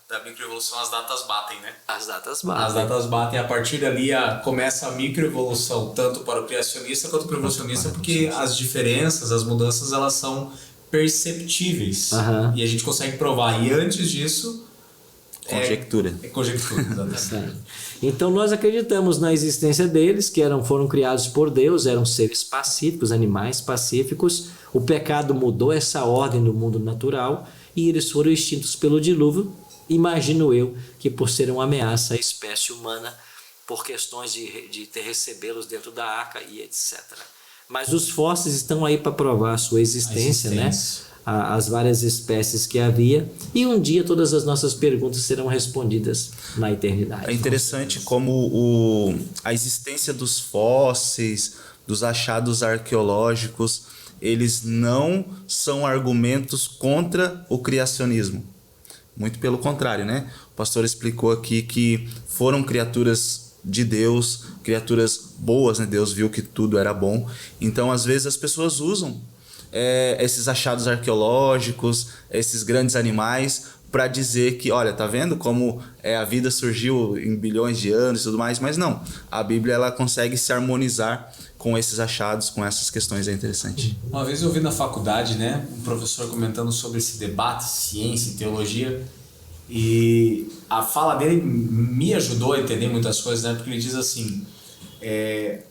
Da microevolução, as datas batem, né? As datas batem. As datas batem. A partir dali começa a microevolução, tanto para o criacionista quanto para o evolucionista, porque as diferenças, as mudanças, elas são perceptíveis. E a gente consegue provar. E antes disso... Conjectura. É conjectura, exatamente. Então nós acreditamos na existência deles, que foram criados por Deus, eram seres pacíficos, animais pacíficos. O pecado mudou essa ordem do mundo natural e eles foram extintos pelo dilúvio. Imagino eu que por ser uma ameaça à espécie humana, por questões de recebê-los dentro da arca e etc. Mas os fósseis estão aí para provar a sua existência, né? As várias espécies que havia, e um dia todas as nossas perguntas serão respondidas na eternidade. É interessante como a existência dos fósseis, dos achados arqueológicos, eles não são argumentos contra o criacionismo. Muito pelo contrário, né? O pastor explicou aqui que foram criaturas de Deus, criaturas boas, né? Deus viu que tudo era bom. Então, às vezes, as pessoas usam esses achados arqueológicos, esses grandes animais, para dizer que, olha, tá vendo como a vida surgiu em bilhões de anos e tudo mais, mas não. A Bíblia, ela consegue se harmonizar com esses achados, com essas questões, é interessante. Uma vez eu vi na faculdade, né, um professor comentando sobre esse debate, ciência e teologia, e a fala dele me ajudou a entender muitas coisas, né, porque ele diz assim,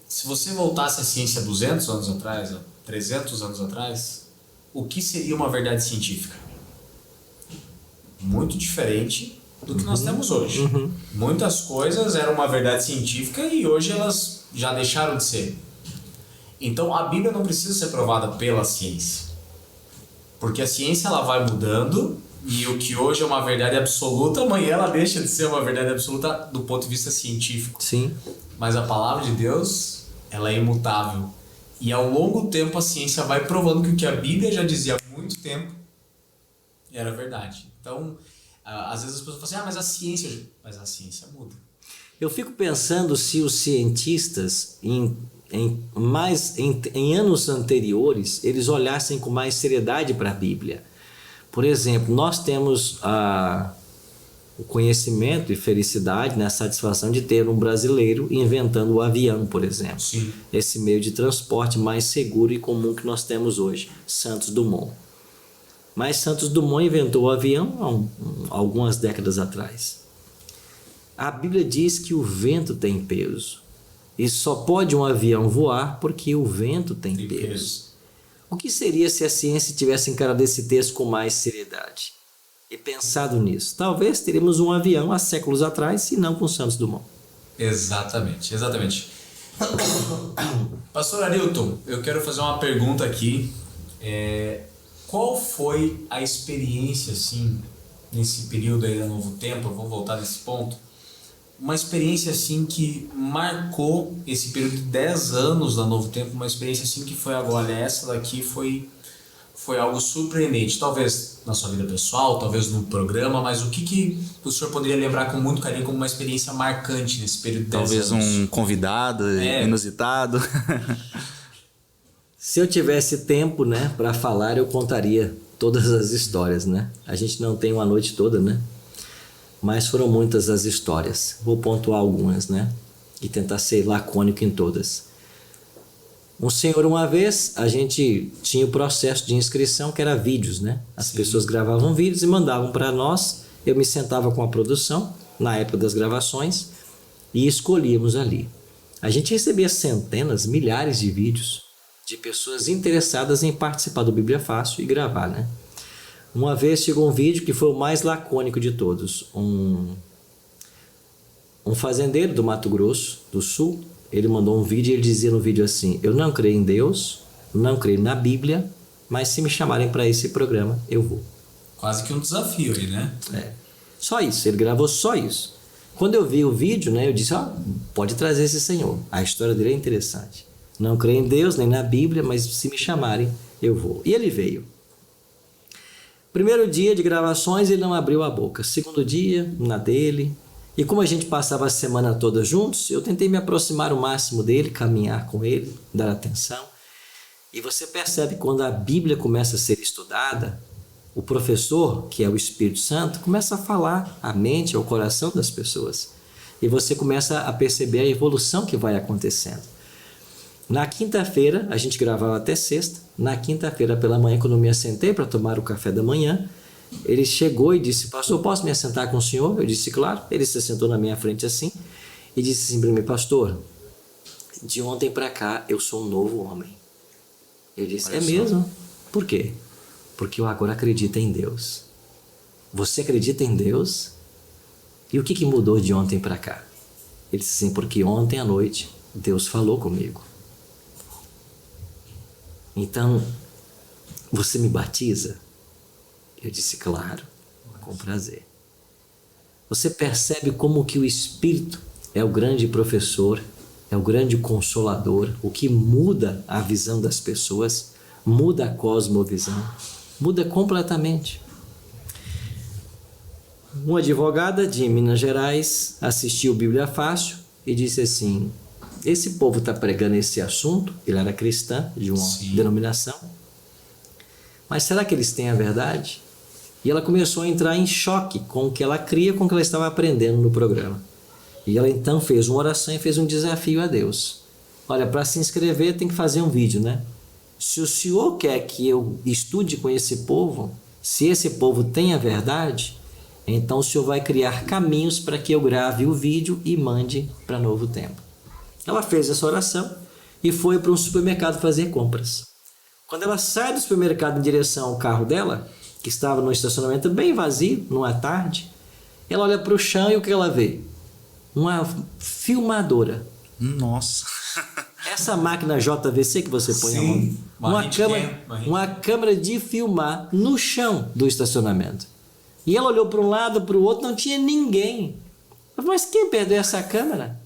se você voltasse à ciência 200 anos atrás, 300 anos atrás, o que seria uma verdade científica? Muito diferente do que nós temos hoje. Muitas coisas eram uma verdade científica e hoje elas já deixaram de ser. Então a Bíblia não precisa ser provada pela ciência, porque a ciência ela vai mudando e o que hoje é uma verdade absoluta, amanhã ela deixa de ser uma verdade absoluta do ponto de vista científico. Sim. Mas a palavra de Deus, ela é imutável. E ao longo do tempo a ciência vai provando que o que a Bíblia já dizia há muito tempo era verdade. Então, às vezes as pessoas falam assim, mas a ciência muda. Eu fico pensando se os cientistas em anos anteriores eles olhassem com mais seriedade para a Bíblia. Por exemplo, nós temos o conhecimento e felicidade, né, a satisfação de ter um brasileiro inventando o avião, por exemplo. Sim. Esse meio de transporte mais seguro e comum que nós temos hoje, Santos Dumont. Mas Santos Dumont inventou o avião há algumas décadas atrás. A Bíblia diz que o vento tem peso. E só pode um avião voar porque o vento tem peso. O que seria se a ciência tivesse encarado esse texto com mais seriedade e pensado nisso? Talvez teríamos um avião há séculos atrás e não com Santos Dumont. Exatamente, exatamente. Pastor Arilton, eu quero fazer uma pergunta aqui. Qual foi a experiência, assim, nesse período aí da Novo Tempo? Eu vou voltar nesse ponto. Uma experiência, assim, que marcou esse período de 10 anos da Novo Tempo, uma experiência, assim, que foi agora, essa daqui foi algo surpreendente. Talvez na sua vida pessoal, talvez no programa, mas o que o senhor poderia lembrar com muito carinho como uma experiência marcante nesse período de 10 anos? Talvez um convidado inusitado. Se eu tivesse tempo, né, para falar, eu contaria todas as histórias, né? A gente não tem uma noite toda, né? Mas foram muitas as histórias. Vou pontuar algumas, né? E tentar ser lacônico em todas. Um senhor, uma vez, a gente tinha o processo de inscrição que era vídeos, né? As pessoas gravavam vídeos e mandavam para nós. Eu me sentava com a produção, na época das gravações, e escolhíamos ali. A gente recebia centenas, milhares de vídeos de pessoas interessadas em participar do Bíblia Fácil e gravar, né? Uma vez chegou um vídeo que foi o mais lacônico de todos. Um fazendeiro do Mato Grosso do Sul, ele mandou um vídeo e ele dizia no vídeo assim: eu não creio em Deus, não creio na Bíblia, mas se me chamarem para esse programa, eu vou. Quase que um desafio aí, né? Só isso, ele gravou só isso. Quando eu vi o vídeo, né, eu disse: pode trazer esse senhor, a história dele é interessante. Não creio em Deus, nem na Bíblia, mas se me chamarem, eu vou. E ele veio. Primeiro dia de gravações, ele não abriu a boca. Segundo dia, na dele. E como a gente passava a semana toda juntos, eu tentei me aproximar o máximo dele, caminhar com ele, dar atenção. E você percebe quando a Bíblia começa a ser estudada, o professor, que é o Espírito Santo, começa a falar à mente, ao coração das pessoas. E você começa a perceber a evolução que vai acontecendo. Na quinta-feira, a gente gravava até sexta. Na quinta-feira pela manhã, quando eu me assentei para tomar o café da manhã, ele chegou e disse: pastor, posso me assentar com o senhor? Eu disse: claro. Ele se assentou na minha frente assim e disse assim para mim: pastor, de ontem para cá eu sou um novo homem. Eu disse: é mesmo? Por quê? Porque eu agora acredito em Deus. Você acredita em Deus? E o que mudou de ontem para cá? Ele disse assim: porque ontem à noite Deus falou comigo. Então, você me batiza? Eu disse: claro, com prazer. Você percebe como que o Espírito é o grande professor, é o grande consolador, o que muda a visão das pessoas, muda a cosmovisão, muda completamente. Uma advogada de Minas Gerais assistiu Bíblia Fácil e disse assim: esse povo está pregando esse assunto, ele era cristã de uma denominação, mas será que eles têm a verdade? E ela começou a entrar em choque com o que ela cria, com o que ela estava aprendendo no programa. E ela então fez uma oração e fez um desafio a Deus. Olha, para se inscrever tem que fazer um vídeo, né? Se o senhor quer que eu estude com esse povo, se esse povo tem a verdade, então o senhor vai criar caminhos para que eu grave o vídeo e mande para Novo Tempo. Ela fez essa oração e foi para um supermercado fazer compras. Quando ela sai do supermercado em direção ao carro dela, que estava no estacionamento bem vazio, numa tarde, ela olha para o chão e o que ela vê? Uma filmadora. Nossa! Essa máquina JVC que você põe a mão, uma câmera de filmar no chão do estacionamento. E ela olhou para um lado, para o outro, não tinha ninguém. Ela falou: mas quem perdeu essa câmera?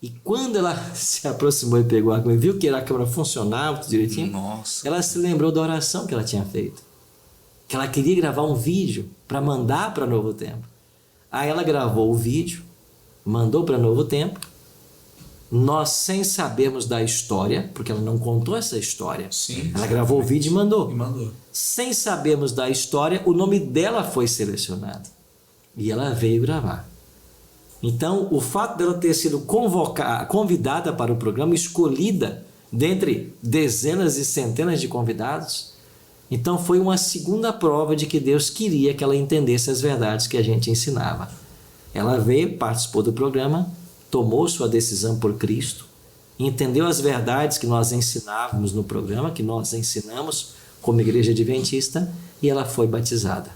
E quando ela se aproximou e pegou a câmera, viu que a câmera funcionava tudo direitinho, ela se lembrou da oração que ela tinha feito. Que ela queria gravar um vídeo para mandar para Novo Tempo. Aí ela gravou o vídeo, mandou para Novo Tempo. Nós, sem sabermos da história, porque ela não contou essa história, ela gravou o vídeo e mandou. Sem sabermos da história, o nome dela foi selecionado. E ela veio gravar. Então, o fato dela ter sido convidada para o programa, escolhida dentre dezenas e centenas de convidados, então foi uma segunda prova de que Deus queria que ela entendesse as verdades que a gente ensinava. Ela veio, participou do programa, tomou sua decisão por Cristo, entendeu as verdades que nós ensinávamos no programa, que nós ensinamos como igreja adventista, e ela foi batizada.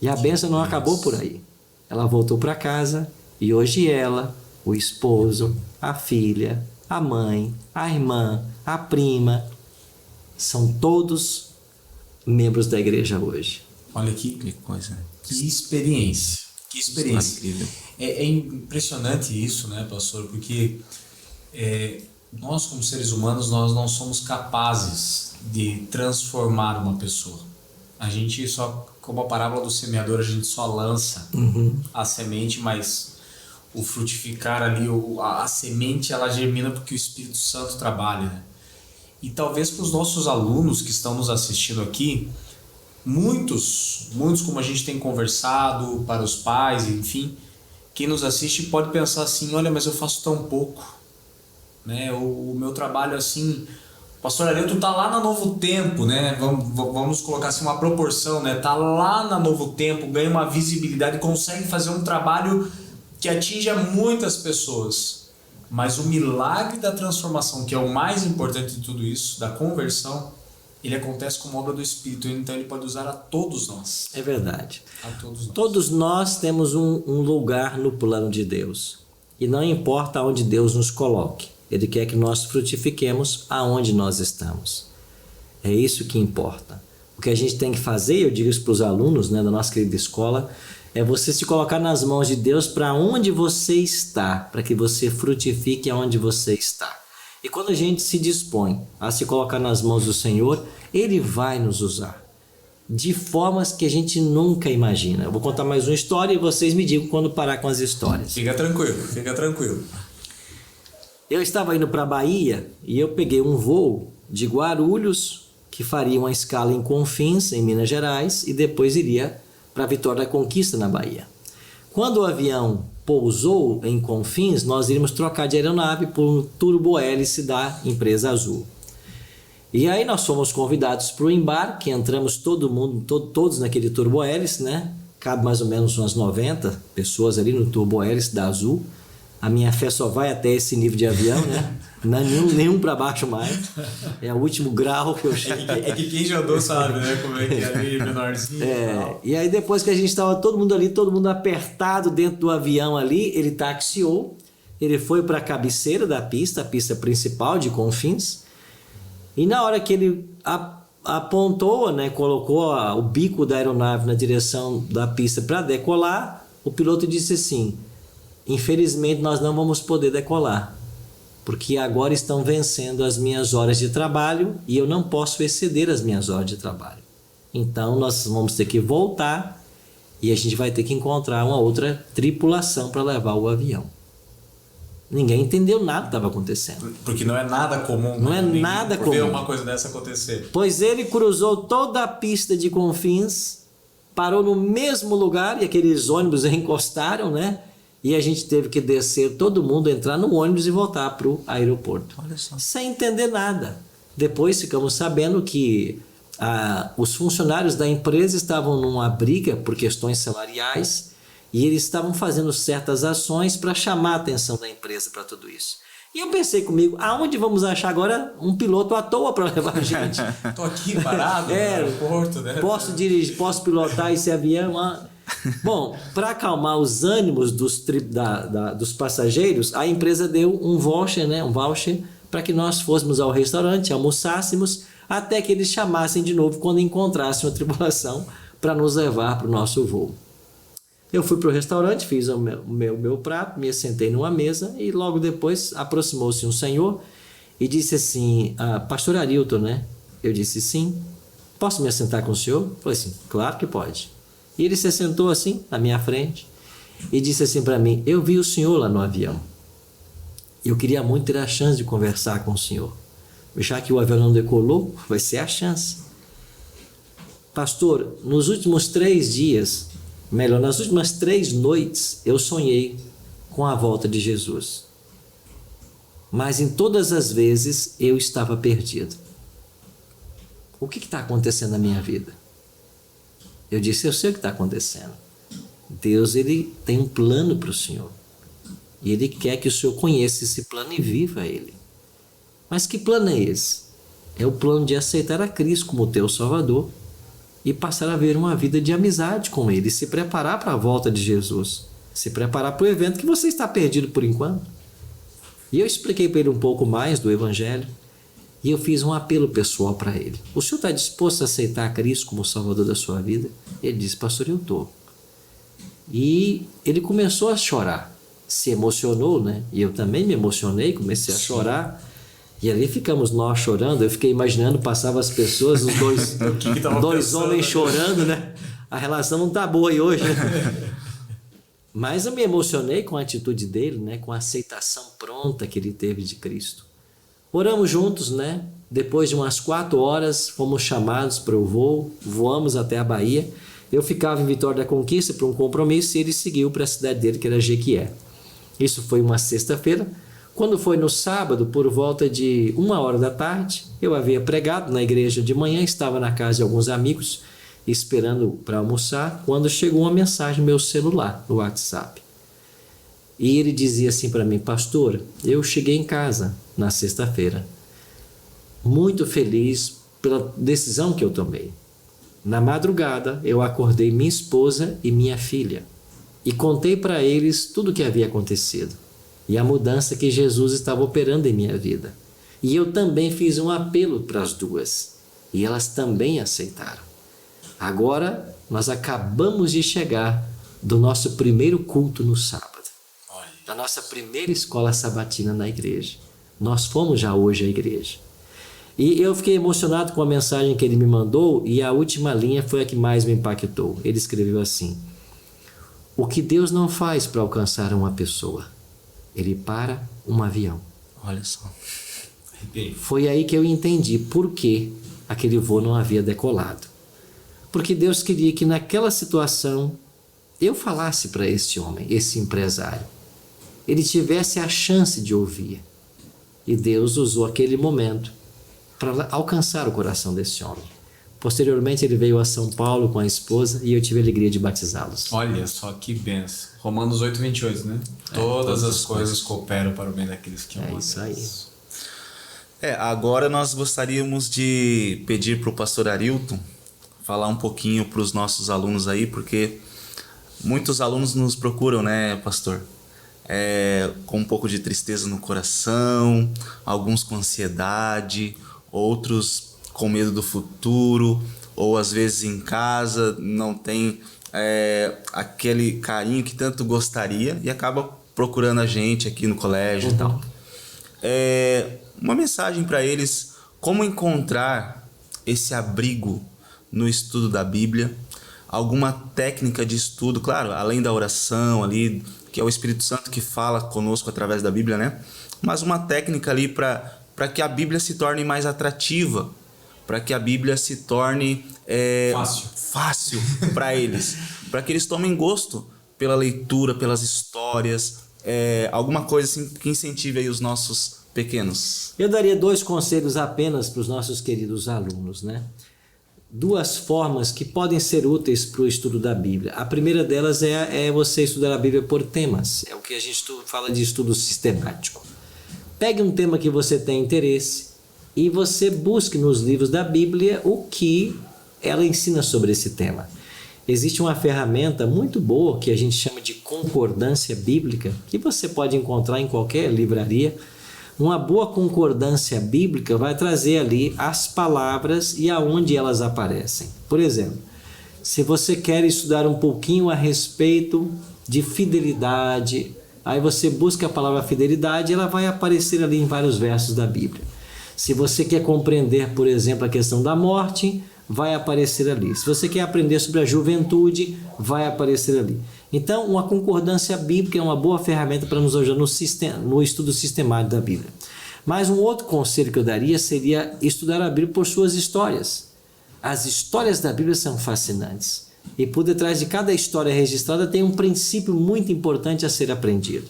E a bênção não acabou por aí. Ela voltou para casa e hoje ela, o esposo, a filha, a mãe, a irmã, a prima, são todos membros da igreja hoje. Olha Que coisa. que experiência. Que experiência. Incrível. É impressionante isso, né, pastor? Porque nós, como seres humanos, nós não somos capazes de transformar uma pessoa. A gente só, como a parábola do semeador, a gente só lança a semente, mas o frutificar ali, a semente, ela germina porque o Espírito Santo trabalha, né? E talvez para os nossos alunos que estão nos assistindo aqui, muitos como a gente tem conversado, para os pais, enfim, quem nos assiste pode pensar assim, olha, mas eu faço tão pouco, né? O meu trabalho assim, o pastor Arilton tá lá na Novo Tempo, né? Vamos colocar assim uma proporção, né? Tá lá na Novo Tempo, ganha uma visibilidade, consegue fazer um trabalho que atinja muitas pessoas. Mas o milagre da transformação, que é o mais importante de tudo isso, da conversão, ele acontece como obra do Espírito, então ele pode usar a todos nós. É verdade. A todos nós. Todos nós temos um lugar no plano de Deus. E não importa onde Deus nos coloque. Ele quer que nós frutifiquemos aonde nós estamos. É isso que importa. O que a gente tem que fazer, eu digo isso para os alunos, né, da nossa querida escola, é você se colocar nas mãos de Deus para onde você está, para que você frutifique aonde você está. E quando a gente se dispõe a se colocar nas mãos do Senhor, Ele vai nos usar de formas que a gente nunca imagina. Eu vou contar mais uma história e vocês me digam quando parar com as histórias. Fica tranquilo, fica tranquilo. Eu estava indo para a Bahia e eu peguei um voo de Guarulhos, que faria uma escala em Confins, em Minas Gerais, e depois iria para Vitória da Conquista, na Bahia. Quando o avião pousou em Confins, nós iríamos trocar de aeronave por um turbo-hélice da empresa Azul. E aí nós fomos convidados para o embarque, entramos todos naquele turbo-hélice, né? Cabe mais ou menos umas 90 pessoas ali no turbo-hélice da Azul. A minha fé só vai até esse nível de avião, né? Não, nenhum para baixo mais. É o último grau que eu chego. É que quem já andou sabe, né? Como é que é ali, menorzinho. E aí depois que a gente estava todo mundo ali, todo mundo apertado dentro do avião ali, ele taxiou, ele foi para a cabeceira da pista, a pista principal de Confins, e na hora que ele apontou, né, colocou o bico da aeronave na direção da pista para decolar, o piloto disse assim: infelizmente nós não vamos poder decolar, porque agora estão vencendo as minhas horas de trabalho e eu não posso exceder as minhas horas de trabalho. Então nós vamos ter que voltar e a gente vai ter que encontrar uma outra tripulação para levar o avião. Ninguém entendeu nada que estava acontecendo. Porque não é nada comum. Não é nada comum ver uma coisa dessa acontecer. Pois ele cruzou toda a pista de Confins, parou no mesmo lugar e aqueles ônibus encostaram, né? E a gente teve que descer todo mundo, entrar no ônibus e voltar para o aeroporto. Olha só. Sem entender nada. Depois ficamos sabendo que os funcionários da empresa estavam numa briga por questões salariais e eles estavam fazendo certas ações para chamar a atenção da empresa para tudo isso. E eu pensei comigo, aonde vamos achar agora um piloto à toa para levar a gente? Tô aqui parado no aeroporto, né? Posso dirigir, posso pilotar esse avião? Bom, para acalmar os ânimos dos passageiros, a empresa deu um voucher, né? Um voucher para que nós fôssemos ao restaurante, almoçássemos, até que eles chamassem de novo quando encontrassem uma tripulação para nos levar para o nosso voo. Eu fui para o restaurante, fiz o meu prato, me sentei numa mesa e logo depois aproximou-se um senhor e disse assim: pastor Arilton, né? Eu disse sim. Posso me assentar com o senhor? Eu falei assim, claro que pode. E ele se sentou assim na minha frente e disse assim para mim: eu vi o senhor lá no avião. Eu queria muito ter a chance de conversar com o senhor. Já que o avião não decolou, vai ser a chance. Pastor, nos últimos 3 dias, melhor, nas últimas 3 noites, eu sonhei com a volta de Jesus. Mas em todas as vezes eu estava perdido. O que está acontecendo na minha vida? Eu disse, eu sei o que está acontecendo. Deus, ele tem um plano para o senhor. E ele quer que o senhor conheça esse plano e viva ele. Mas que plano é esse? É o plano de aceitar a Cristo como teu Salvador e passar a ver uma vida de amizade com ele, se preparar para a volta de Jesus. se preparar para o evento que você está perdido por enquanto. E eu expliquei para ele um pouco mais do Evangelho e eu fiz um apelo pessoal para ele. O senhor está disposto a aceitar Cristo como Salvador da sua vida? Ele disse, pastor, eu estou. E ele começou a chorar, se emocionou, né? E eu também me emocionei, comecei a chorar. E ali ficamos nós chorando. Eu fiquei imaginando, passava as pessoas, os dois homens chorando, né? A relação não está boa aí hoje, né? Mas eu me emocionei com a atitude dele, né? Com a aceitação pronta que ele teve de Cristo. Oramos juntos, né? Depois de umas 4 horas, fomos chamados para o voo, voamos até a Bahia. Eu ficava em Vitória da Conquista para um compromisso e ele seguiu para a cidade dele, que era Jequié. Isso foi uma sexta-feira. Quando foi no sábado, por volta de 1h da tarde, eu havia pregado na igreja de manhã, estava na casa de alguns amigos, esperando para almoçar, quando chegou uma mensagem no meu celular, no WhatsApp. E ele dizia assim para mim, pastor, eu cheguei em casa na sexta-feira, muito feliz pela decisão que eu tomei. Na madrugada, eu acordei minha esposa e minha filha e contei para eles tudo o que havia acontecido e a mudança que Jesus estava operando em minha vida. E eu também fiz um apelo para as duas e elas também aceitaram. Agora, nós acabamos de chegar do nosso primeiro culto no sábado, da nossa primeira escola sabatina na igreja. Nós fomos já hoje à igreja. E eu fiquei emocionado com a mensagem que ele me mandou e a última linha foi a que mais me impactou. Ele escreveu assim, o que Deus não faz para alcançar uma pessoa, Ele para um avião. Olha só. Foi aí que eu entendi por que aquele voo não havia decolado. Porque Deus queria que naquela situação eu falasse para esse homem, esse empresário. Ele tivesse a chance de ouvir. E Deus usou aquele momento para alcançar o coração desse homem. Posteriormente ele veio a São Paulo com a esposa e eu tive a alegria de batizá-los. Olha só que benção. Romanos 8:28, né? Todas as coisas cooperam para o bem daqueles que amam. É isso aí. Agora nós gostaríamos de pedir para o pastor Arilton falar um pouquinho para os nossos alunos aí, porque muitos alunos nos procuram, né, pastor? Com um pouco de tristeza no coração, alguns com ansiedade, outros com medo do futuro, ou às vezes em casa não tem aquele carinho que tanto gostaria e acaba procurando a gente aqui no colégio. Então, uma mensagem para eles, como encontrar esse abrigo no estudo da Bíblia, alguma técnica de estudo, claro, além da oração ali, que é o Espírito Santo que fala conosco através da Bíblia, né? Mas uma técnica ali para que a Bíblia se torne mais atrativa, para que a Bíblia se torne fácil para eles, para que eles tomem gosto pela leitura, pelas histórias, alguma coisa assim que incentive aí os nossos pequenos. eu daria 2 conselhos apenas para os nossos queridos alunos, né? 2 formas que podem ser úteis para o estudo da Bíblia. A primeira delas é você estudar a Bíblia por temas. É o que a gente fala de estudo sistemático. Pegue um tema que você tem interesse e você busque nos livros da Bíblia o que ela ensina sobre esse tema. Existe uma ferramenta muito boa que a gente chama de concordância bíblica, que você pode encontrar em qualquer livraria. Uma boa concordância bíblica vai trazer ali as palavras e aonde elas aparecem. Por exemplo, se você quer estudar um pouquinho a respeito de fidelidade, aí você busca a palavra fidelidade, ela vai aparecer ali em vários versos da Bíblia. Se você quer compreender, por exemplo, a questão da morte, vai aparecer ali. Se você quer aprender sobre a juventude, vai aparecer ali. Então, uma concordância bíblica é uma boa ferramenta para nos ajudar no estudo sistemático da Bíblia. Mas um outro conselho que eu daria seria estudar a Bíblia por suas histórias. As histórias da Bíblia são fascinantes. E por detrás de cada história registrada tem um princípio muito importante a ser aprendido.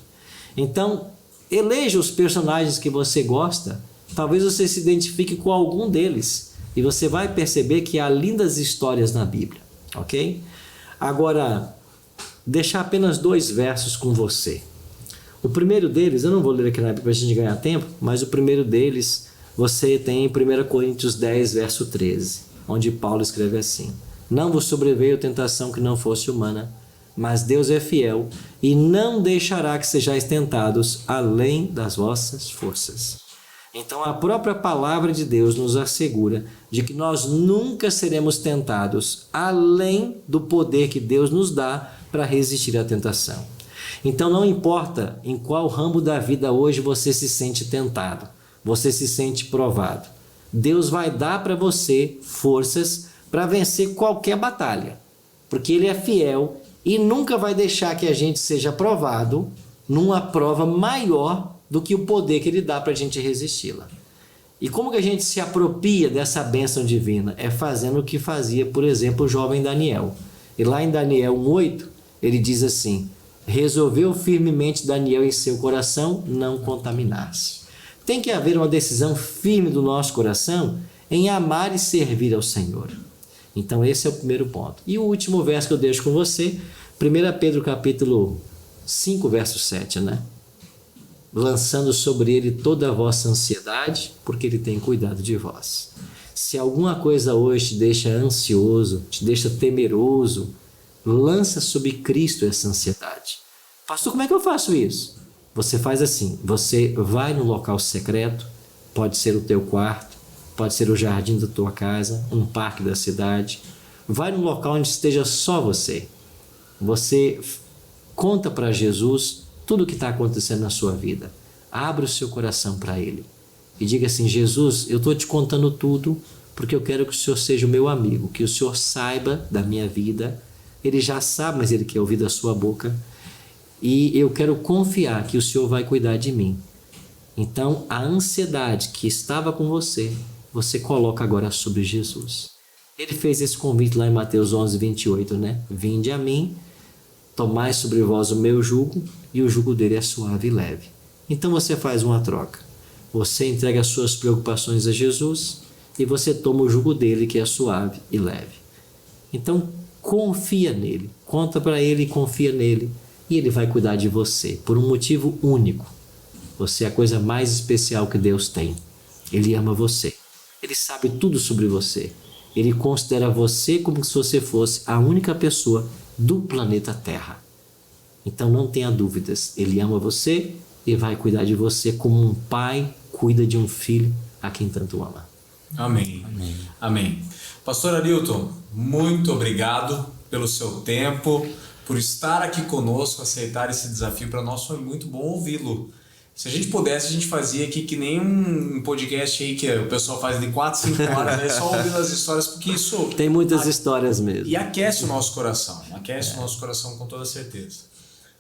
Então, eleja os personagens que você gosta. Talvez você se identifique com algum deles. E você vai perceber que há lindas histórias na Bíblia. Ok? Agora, deixar apenas 2 versos com você. O primeiro deles, eu não vou ler aqui na Bíblia para a gente ganhar tempo, mas o primeiro deles você tem em 1 Coríntios 10, verso 13, onde Paulo escreve assim: não vos sobreveio tentação que não fosse humana, mas Deus é fiel e não deixará que sejais tentados além das vossas forças. Então a própria palavra de Deus nos assegura de que nós nunca seremos tentados além do poder que Deus nos dá para resistir à tentação. Então não importa em qual ramo da vida hoje você se sente tentado, você se sente provado. Deus vai dar para você forças para vencer qualquer batalha, porque Ele é fiel e nunca vai deixar que a gente seja provado numa prova maior do que o poder que Ele dá para a gente resisti-la. E como que a gente se apropria dessa bênção divina? É fazendo o que fazia, por exemplo, o jovem Daniel. E lá em Daniel 1:8, ele diz assim: resolveu firmemente Daniel em seu coração não contaminar-se. Tem que haver uma decisão firme do nosso coração em amar e servir ao Senhor. Então esse é o primeiro ponto. E o último verso que eu deixo com você, 1 Pedro capítulo 5, verso 7, né? Lançando sobre ele toda a vossa ansiedade, porque ele tem cuidado de vós. Se alguma coisa hoje te deixa ansioso, te deixa temeroso, lança sobre Cristo essa ansiedade. Pastor, como é que eu faço isso? Você faz assim, você vai no local secreto, pode ser o teu quarto, pode ser o jardim da tua casa, um parque da cidade. Vai no local onde esteja só você. Você conta para Jesus tudo o que está acontecendo na sua vida. Abre o seu coração para Ele. E diga assim: Jesus, eu estou te contando tudo porque eu quero que o Senhor seja o meu amigo, que o Senhor saiba da minha vida. Ele já sabe, mas Ele quer ouvir da sua boca. E eu quero confiar que o Senhor vai cuidar de mim. Então, a ansiedade que estava com você, você coloca agora sobre Jesus. Ele fez esse convite lá em Mateus 11:28, né? Vinde a mim, tomai sobre vós o meu jugo, e o jugo dele é suave e leve. Então você faz uma troca. Você entrega as suas preocupações a Jesus e você toma o jugo dele, que é suave e leve. Então confia nele, conta para ele e confia nele, e ele vai cuidar de você por um motivo único. Você é a coisa mais especial que Deus tem. Ele ama você. Ele sabe tudo sobre você. Ele considera você como se você fosse a única pessoa do planeta Terra. Então não tenha dúvidas. Ele ama você e vai cuidar de você como um pai cuida de um filho a quem tanto ama. Amém. Amém. Amém. Pastor Arilton, muito obrigado pelo seu tempo, por estar aqui conosco, aceitar esse desafio. Para nós foi muito bom ouvi-lo. Se a gente pudesse, a gente fazia aqui que nem um podcast aí que o pessoal faz de 4, 5 horas, né? Só ouvindo as histórias, porque isso... Tem muitas histórias mesmo. E aquece o nosso coração, o nosso coração com toda certeza.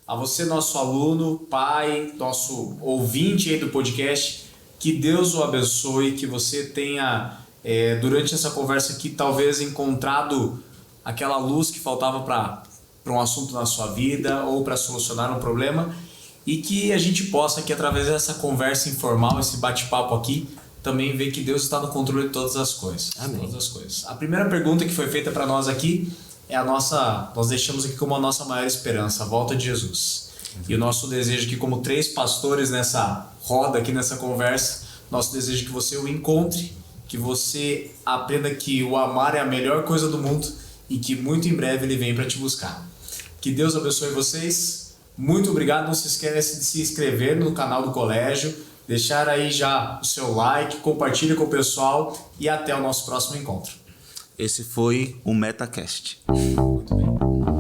A você, nosso aluno, pai, nosso ouvinte aí do podcast, que Deus o abençoe, que você tenha, durante essa conversa aqui, talvez encontrado aquela luz que faltava para um assunto na sua vida ou para solucionar um problema, e que a gente possa aqui, através dessa conversa informal, esse bate-papo aqui, também ver que Deus está no controle de todas as coisas. Amém. Todas as coisas. A primeira pergunta que foi feita para nós aqui é nós deixamos aqui como a nossa maior esperança, a volta de Jesus. E o nosso desejo aqui, como 3 pastores nessa roda aqui, nessa conversa, nosso desejo é que você o encontre, que você aprenda que o amar é a melhor coisa do mundo e que muito em breve ele vem para te buscar. Que Deus abençoe vocês. Muito obrigado. Não se esqueça de se inscrever no canal do colégio, deixar aí já o seu like, compartilhe com o pessoal e até o nosso próximo encontro. Esse foi o MetaCast. Muito bem.